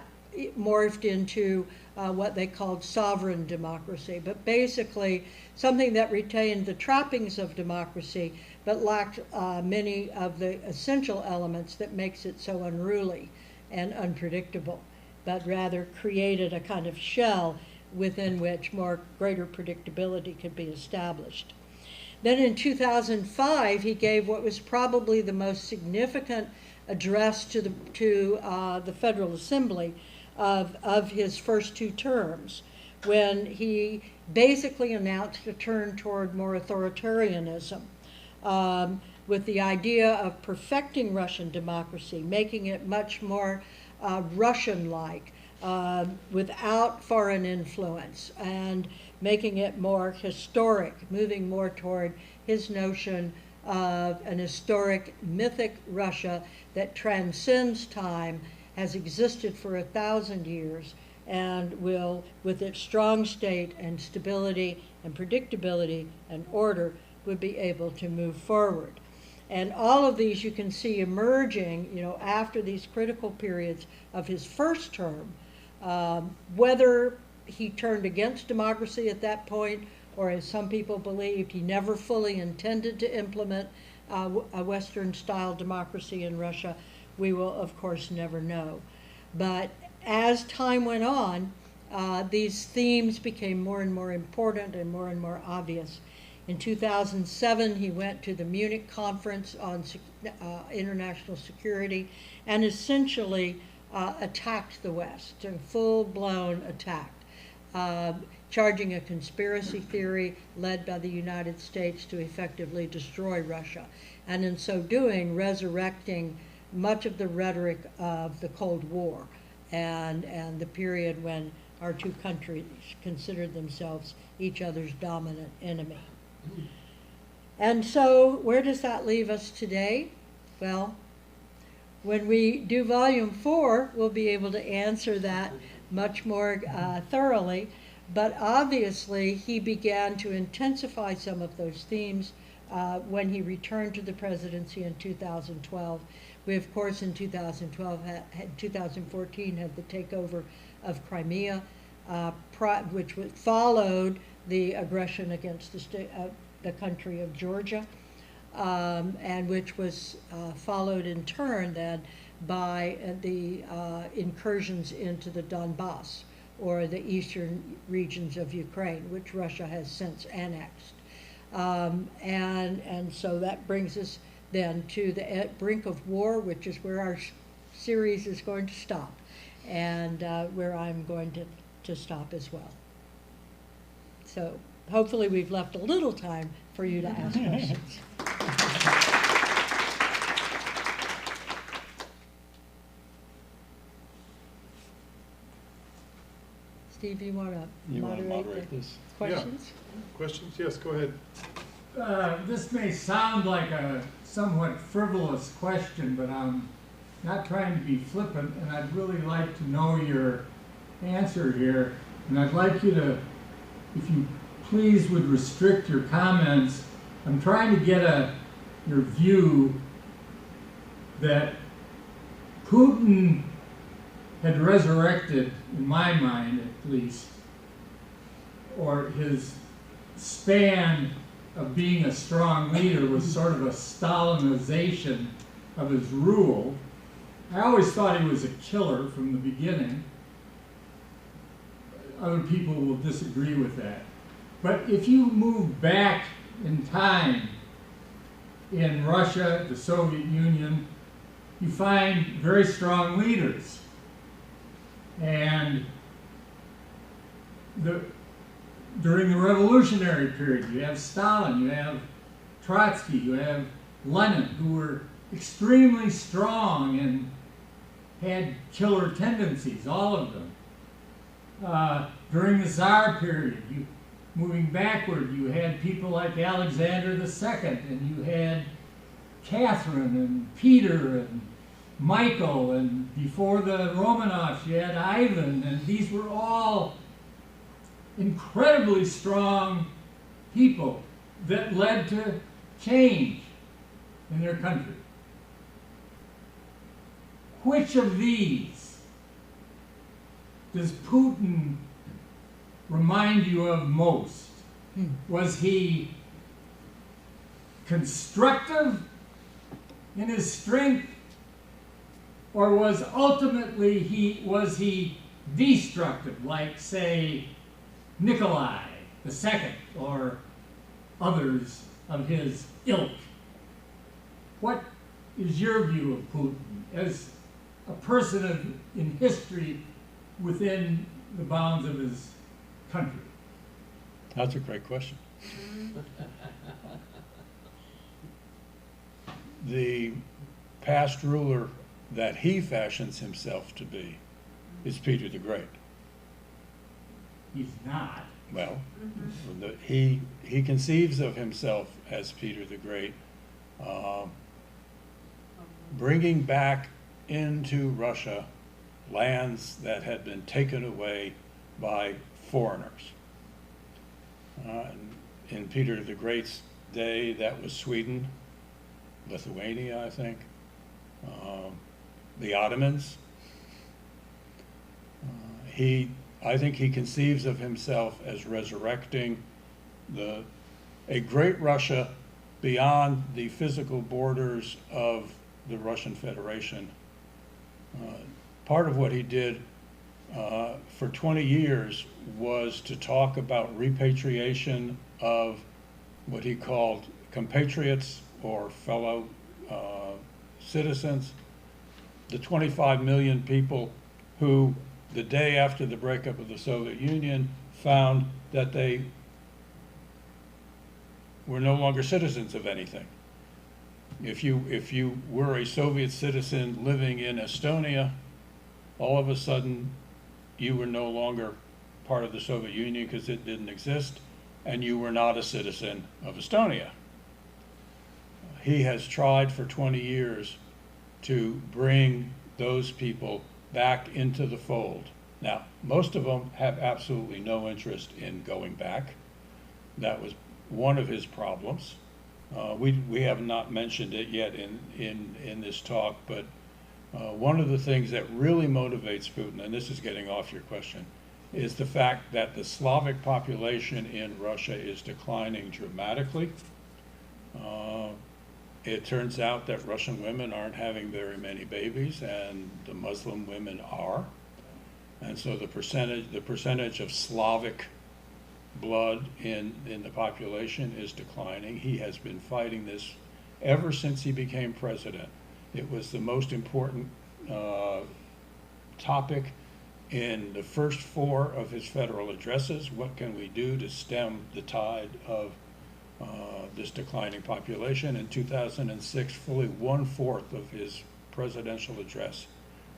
morphed into what they called sovereign democracy, but basically something that retained the trappings of democracy, but lacked many of the essential elements that makes it so unruly and unpredictable, but rather created a kind of shell within which greater predictability could be established. Then in 2005, he gave what was probably the most significant address to the Federal Assembly of his first two terms, when he basically announced a turn toward more authoritarianism, with the idea of perfecting Russian democracy, making it much more Russian-like, without foreign influence, and making it more historic, moving more toward his notion of an historic, mythic Russia that transcends time, has existed for 1,000 years, and will, with its strong state and stability and predictability and order, would be able to move forward. And all of these you can see emerging, after these critical periods of his first term, whether he turned against democracy at that point, or as some people believed, he never fully intended to implement a Western-style democracy in Russia, we will, of course, never know. But as time went on, these themes became more and more important and more obvious. In 2007, he went to the Munich Conference on International Security and essentially attacked the West, a full-blown attack, charging a conspiracy theory led by the United States to effectively destroy Russia, and in so doing, resurrecting much of the rhetoric of the Cold War and the period when our two countries considered themselves each other's dominant enemy. And so where does that leave us today? Well, when we do volume 4, we'll be able to answer that much more thoroughly. But obviously, he began to intensify some of those themes when he returned to the presidency in 2012. We, of course, in 2012, 2014 had the takeover of Crimea, which followed the aggression against the country of Georgia, and which was followed in turn then by the incursions into the Donbass, or the eastern regions of Ukraine, which Russia has since annexed. And so that brings us then to the brink of war, which is where our series is going to stop, and where I'm going to stop as well. So hopefully we've left a little time for you to ask questions. Steve, you want to moderate this? questions? Yeah. Questions? Yes, go ahead. This may sound like a somewhat frivolous question, but I'm not trying to be flippant, and I'd really like to know your answer here. And I'd like you to, if you please would restrict your comments. I'm trying to get your view that Putin had resurrected, in my mind at least, or his span of being a strong leader was sort of a Stalinization of his rule. I always thought he was a killer from the beginning. Other people will disagree with that. But if you move back in time in Russia, the Soviet Union, you find very strong leaders. And during the revolutionary period, you have Stalin, you have Trotsky, you have Lenin, who were extremely strong and had killer tendencies, all of them. During the Tsar period, moving backward, you had people like Alexander II, and you had Catherine and Peter and Michael, and before the Romanovs, you had Ivan, and these were all incredibly strong people that led to change in their country. Which of these does Putin remind you of most? Was he constructive in his strength, or was he destructive, like, say, Nikolai II or others of his ilk? What is your view of Putin as a person in history within the bounds of his country? That's a great question. The past ruler that he fashions himself to be is Peter the Great. He's not. Well, he conceives of himself as Peter the Great, bringing back into Russia lands that had been taken away by foreigners. In Peter the Great's day, that was Sweden, Lithuania, I think, the Ottomans. I think he conceives of himself as resurrecting a great Russia beyond the physical borders of the Russian Federation. Part of what he did for 20 years was to talk about repatriation of what he called compatriots or fellow citizens, the 25 million people who, the day after the breakup of the Soviet Union, found that they were no longer citizens of anything. If you were a Soviet citizen living in Estonia, all of a sudden you were no longer part of the Soviet Union because it didn't exist, and you were not a citizen of Estonia. He has tried for 20 years to bring those people back into the fold. Now, most of them have absolutely no interest in going back. That was one of his problems. We have not mentioned it yet in this talk, but one of the things that really motivates Putin, and this is getting off your question, is the fact that the Slavic population in Russia is declining dramatically. It turns out that Russian women aren't having very many babies, and the Muslim women are. And so the percentage of Slavic blood in the population is declining. He has been fighting this ever since he became president. It was the most important topic in the first 4 of his federal addresses. What can we do to stem the tide of this declining population? In 2006, fully 1/4 of his presidential address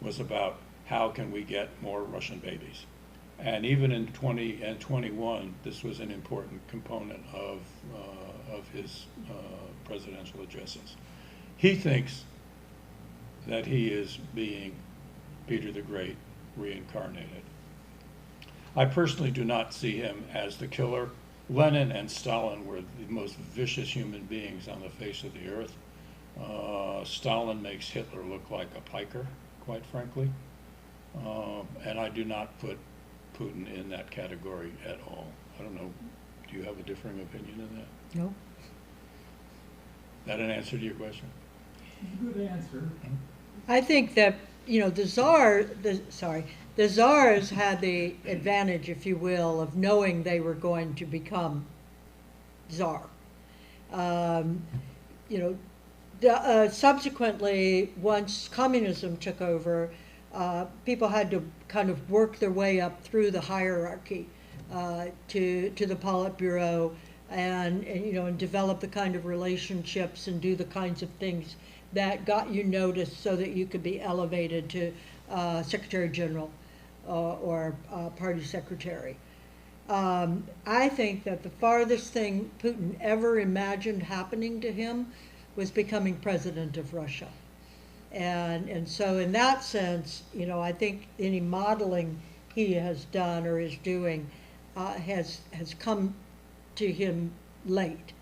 was about how can we get more Russian babies. And even in 20 and 21, this was an important component of his presidential addresses. He thinks that he is being Peter the Great reincarnated. I personally do not see him as the killer. Lenin and Stalin were the most vicious human beings on the face of the earth. Stalin makes Hitler look like a piker, quite frankly. And I do not put Putin in that category at all. I don't know, do you have a differing opinion on that? No. That an answer to your question? Good answer. I think that, the czars had the advantage, if you will, of knowing they were going to become czar. Subsequently, once communism took over, people had to kind of work their way up through the hierarchy to the Politburo and develop the kind of relationships and do the kinds of things that got you noticed so that you could be elevated to Secretary General or Party Secretary. I think that the farthest thing Putin ever imagined happening to him was becoming president of Russia. And so in that sense, I think any modeling he has done or is doing has come to him late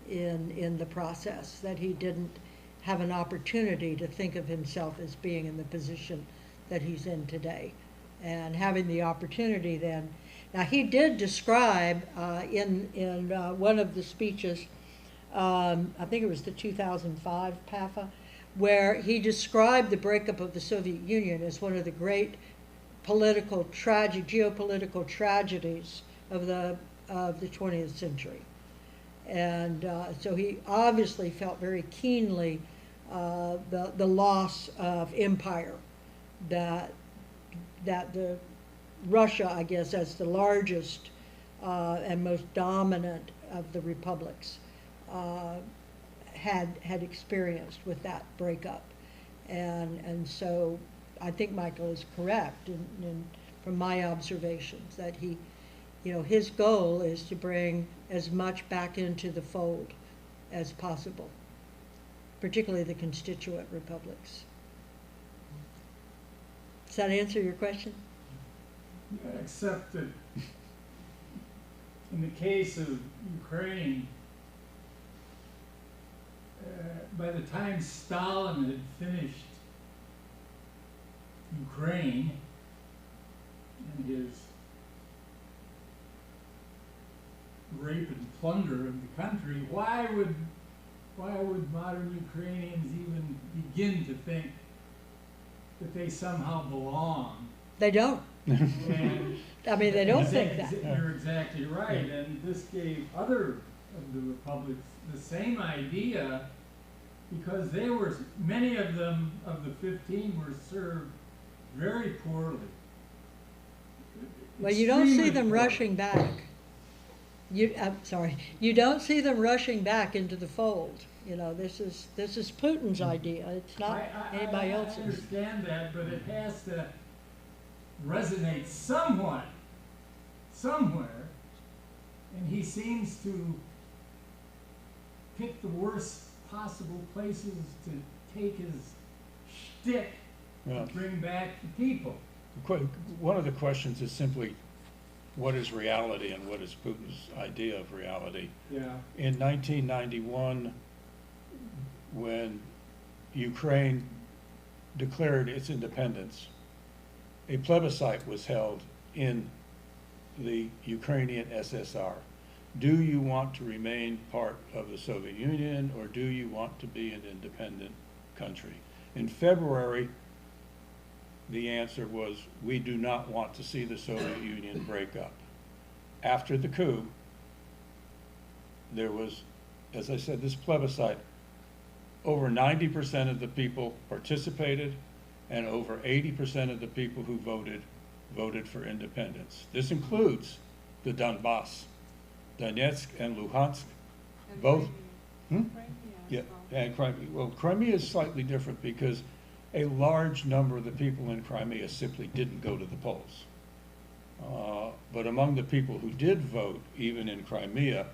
in the process, that he didn't have an opportunity to think of himself as being in the position that he's in today. And having the opportunity then, now he did describe in one of the speeches, I think it was the 2005 PAFA, where he described the breakup of the Soviet Union as one of the great geopolitical tragedies of the 20th century. And so he obviously felt very keenly the loss of empire that the Russia, I guess, as the largest and most dominant of the republics, had experienced with that breakup. And so I think Michael is correct from my observations that he, his goal is to bring as much back into the fold as possible, particularly the constituent republics. Does that answer your question? Yeah, except that in the case of Ukraine, by the time Stalin had finished Ukraine and his rape and plunder of the country, why would modern Ukrainians even begin to think that they somehow belong? They don't. And I mean, they don't think that. You're exactly right, and this gave other of the republics the same idea, because many of them, of the 15, were served very poorly. Well, you don't see Extremely them poorly. rushing back. You don't see them rushing back into the fold. This is Putin's idea. It's not anybody I else's. understand that, but it has to resonate somewhere, and he seems to pick the worst possible places to take his shtick Yeah. to bring back the people. One of the questions is simply, what is reality and what is Putin's idea of reality? Yeah. In 1991, when Ukraine declared its independence, a plebiscite was held in the Ukrainian SSR. Do you want to remain part of the Soviet Union, or do you want to be an independent country? In February, the answer was, we do not want to see the Soviet Union break up. After the coup, there was, as I said, this plebiscite. Over 90% of the people participated, and over 80% of the people who voted for independence. This includes the Donbass, Donetsk and Luhansk, And both. Crimea. Hmm? Crimea as Yeah, well. and Crimea. Well, Crimea is slightly different because a large number of the people in Crimea simply didn't go to the polls. But among the people who did vote, even in Crimea,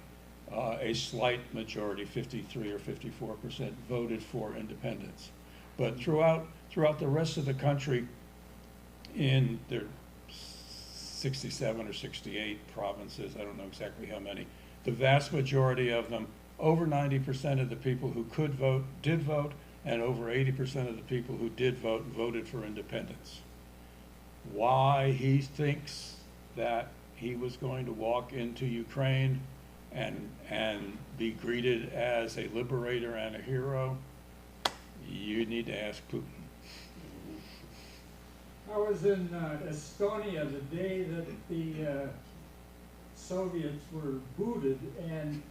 a slight majority, 53 or 54%, voted for independence. But throughout the rest of the country, in their 67 or 68 provinces, I don't know exactly how many, the vast majority of them, over 90% of the people who could vote did vote, and over 80% of the people who did vote voted for independence. Why he thinks that he was going to walk into Ukraine and be greeted as a liberator and a hero, you need to ask Putin. I was in Estonia the day that the Soviets were booted, and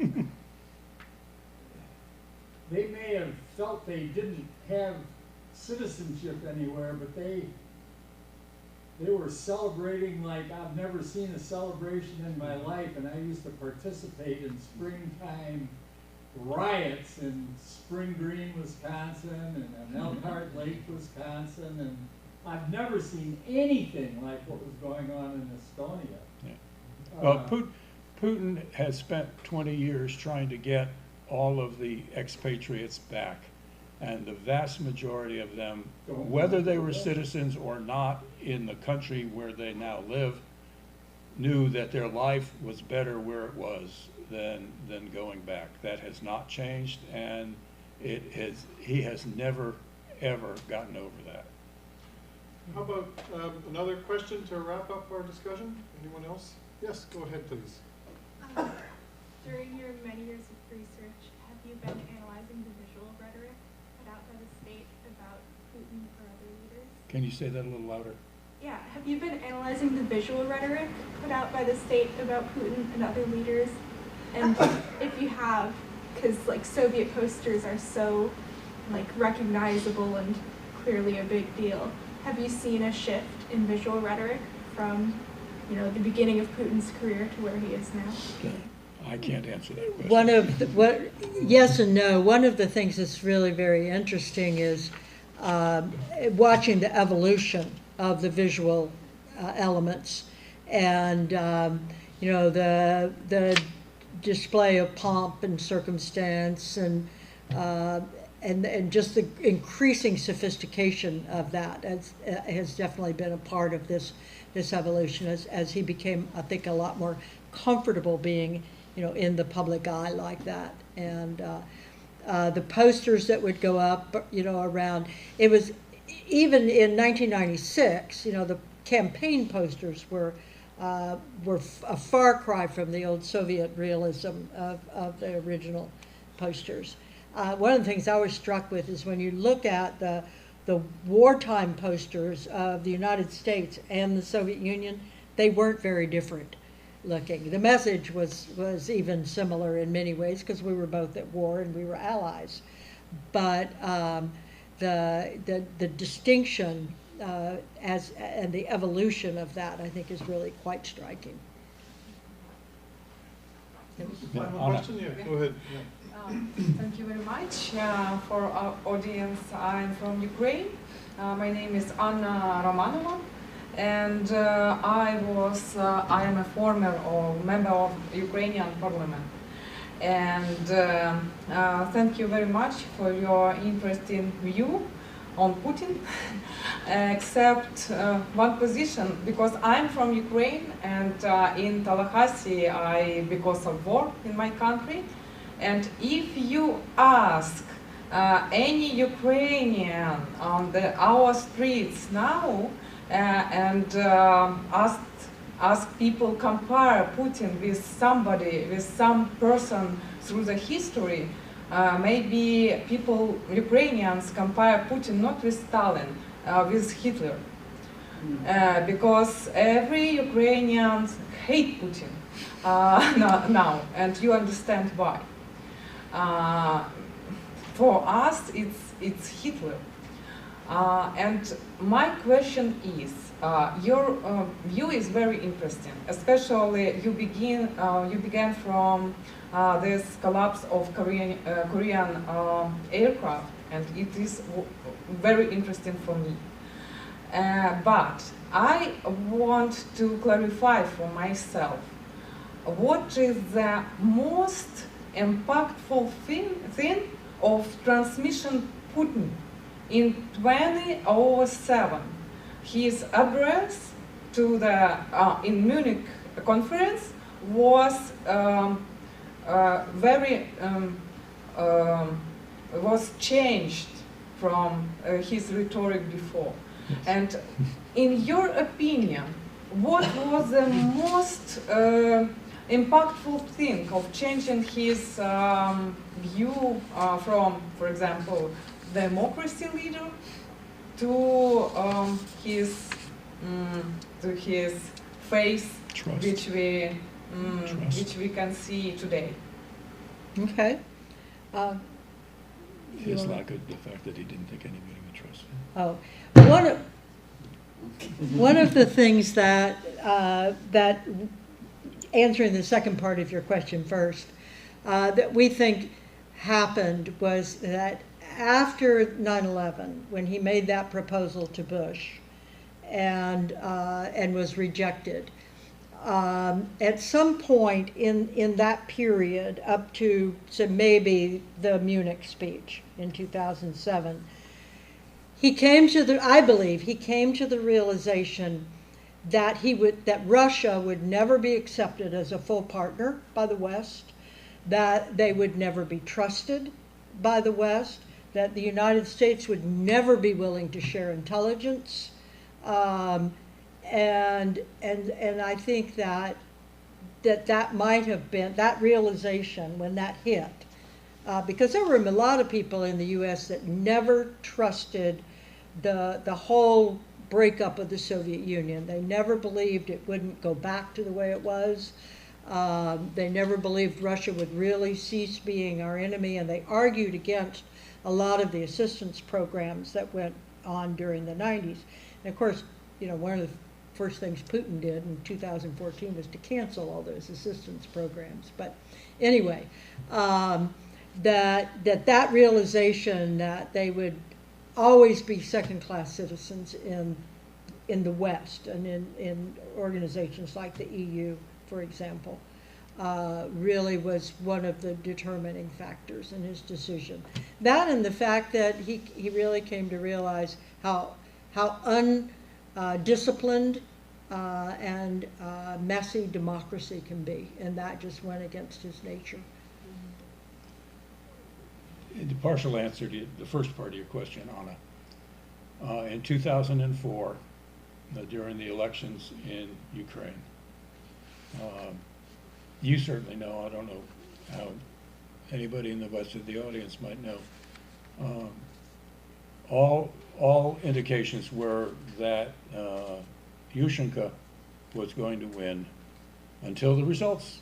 they may have felt they didn't have citizenship anywhere, but they were celebrating like I've never seen a celebration in my life. And I used to participate in springtime riots in Spring Green, Wisconsin, and in Elkhart Lake, Wisconsin, and I've never seen anything like what was going on in Estonia. Yeah. Well, Putin has spent 20 years trying to get all of the expatriates back, and the vast majority of them, whether they were citizens or not in the country where they now live, knew that their life was better where it was than going back. That has not changed, and he has never, ever gotten over that. How about another question to wrap up our discussion? Anyone else? Yes, go ahead, please. During your many years of research, have you been analyzing the visual rhetoric put out by the state about Putin or other leaders? Can you say that a little louder? Yeah, have you been analyzing the visual rhetoric put out by the state about Putin and other leaders? And if you have, because like Soviet posters are so like recognizable and clearly a big deal, have you seen a shift in visual rhetoric from, you know, the beginning of Putin's career to where he is now? I can't answer that question. Yes and no. One of the things that's really very interesting is watching the evolution of the visual elements, and you know, the display of pomp and circumstance, and just the increasing sophistication of that has definitely been a part of this evolution as he became, I think, a lot more comfortable being, you know, in the public eye like that. And the posters that would go up, you know, around, it was even in 1996, you know, the campaign posters were a far cry from the old Soviet realism of the original posters. One of the things I was struck with is when you look at the wartime posters of the United States and the Soviet Union, they weren't very different looking. The message was even similar in many ways because we were both at war and we were allies. But the distinction and the evolution of that, I think, is really quite striking. Final question? Yeah, go ahead. Yeah. Thank you very much for our audience. I'm from Ukraine. My name is Anna Romanova, and I am a former member of Ukrainian parliament. And thank you very much for your interesting view on Putin, except one position, because I'm from Ukraine, and in Tallahassee, because of war in my country, and if you ask any Ukrainian on our streets now and ask people compare Putin with somebody, with some person through the history, maybe people, Ukrainians, compare Putin not with Stalin, with Hitler. Because every Ukrainian hate Putin now, and you understand why. For us, it's Hitler. And my question is, your view is very interesting, especially you began from this collapse of Korean aircraft, and it is very interesting for me. But I want to clarify for myself, what is the most impactful thing of transmission Putin in 2007? His address to the in Munich conference was was changed from his rhetoric before. Yes. And in your opinion, what was the most impactful thing of changing his view from, for example, democracy leader to his face, Trust. which we can see today? Okay. His lack of the fact that he didn't think anybody would trust him. Oh, one of the things that that answering the second part of your question first, that we think happened was that after 9/11, when he made that proposal to Bush and was rejected, at some point in that period, up to maybe the Munich speech in 2007, I believe he came to the realization that Russia would never be accepted as a full partner by the West, that they would never be trusted by the West, that the United States would never be willing to share intelligence, and I think that might have been that realization when that hit, because there were a lot of people in the U.S. that never trusted the whole breakup of the Soviet Union. They never believed it wouldn't go back to the way it was. They never believed Russia would really cease being our enemy, and they argued against a lot of the assistance programs that went on during the 90s. And of course, one of the first things Putin did in 2014 was to cancel all those assistance programs. But anyway, that realization that they would always be second-class citizens in the West and in organizations like the EU, for example, really was one of the determining factors in his decision. That and the fact that he really came to realize how undisciplined and messy democracy can be, and that just went against his nature. The partial answer to the first part of your question, Anna. In 2004, during the elections in Ukraine, you certainly know, I don't know how anybody in the rest of the audience might know, all indications were that Yushchenko was going to win until the results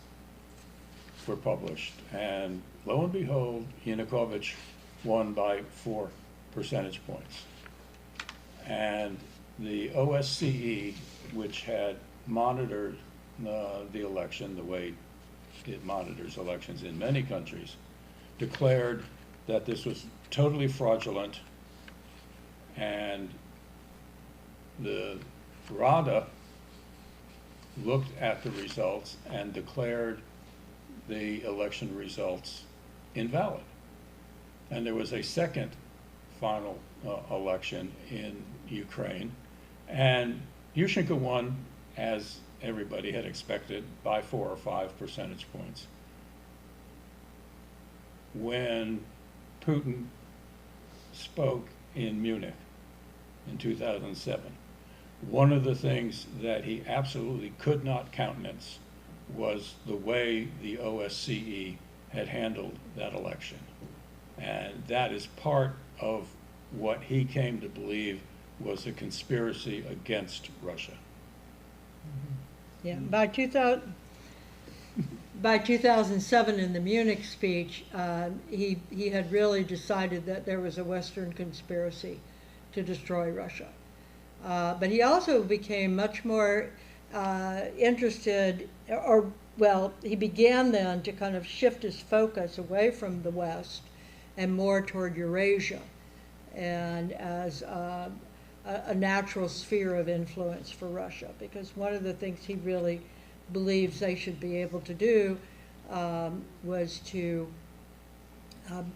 were published, and lo and behold, Yanukovych won by 4 percentage points. And the OSCE, which had monitored the election the way it monitors elections in many countries, declared that this was totally fraudulent, and the Rada looked at the results and declared the election results invalid. And there was a second final election in Ukraine. And Yushchenko won, as everybody had expected, by 4 or 5 percentage points. When Putin spoke in Munich in 2007, one of the things that he absolutely could not countenance was the way the OSCE had handled that election. And that is part of what he came to believe was a conspiracy against Russia. Yeah, by 2007 in the Munich speech, he had really decided that there was a Western conspiracy to destroy Russia. But he also became much more interested, he began then to kind of shift his focus away from the West and more toward Eurasia, and as a natural sphere of influence for Russia, because one of the things he really believes they should be able to do was to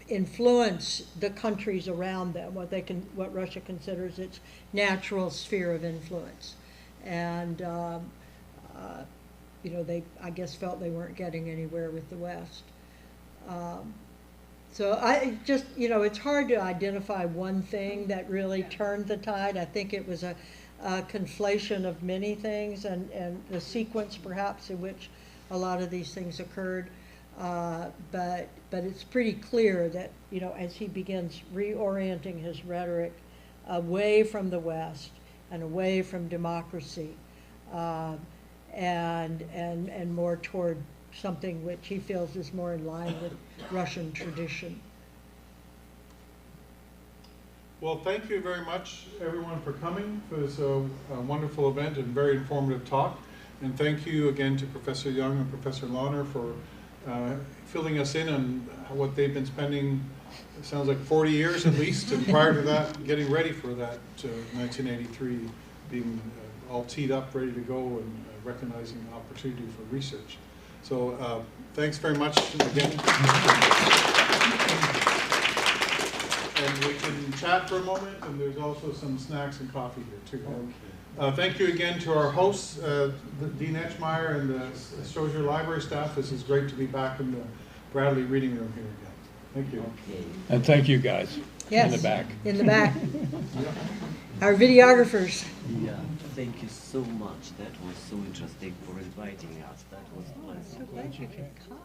influence the countries around them, what Russia considers its natural sphere of influence, and they, I guess, felt they weren't getting anywhere with the West. So I just, it's hard to identify one thing that really turned the tide. I think it was a conflation of many things, and the sequence perhaps in which a lot of these things occurred. But it's pretty clear that, as he begins reorienting his rhetoric away from the West and away from democracy, and more toward something which he feels is more in line with Russian tradition. Well, thank you very much, everyone, for coming. It was a wonderful event and very informative talk. And thank you again to Professor Young and Professor Launer for filling us in on what they've been spending, it sounds like 40 years at least, and prior to that, getting ready for that 1983, being all teed up, ready to go, and recognizing the opportunity for research. So thanks very much again. And we can chat for a moment, and there's also some snacks and coffee here too. Okay. Thank you again to our hosts, Dean Etchmeyer and the Strozier Library staff. This is great to be back in the Bradley Reading Room here again. Thank you. Okay. And thank you guys. Yes, in the back. In the back. Our videographers. Yeah, thank you so much. That was so interesting for inviting us. That was I'm so glad you could come.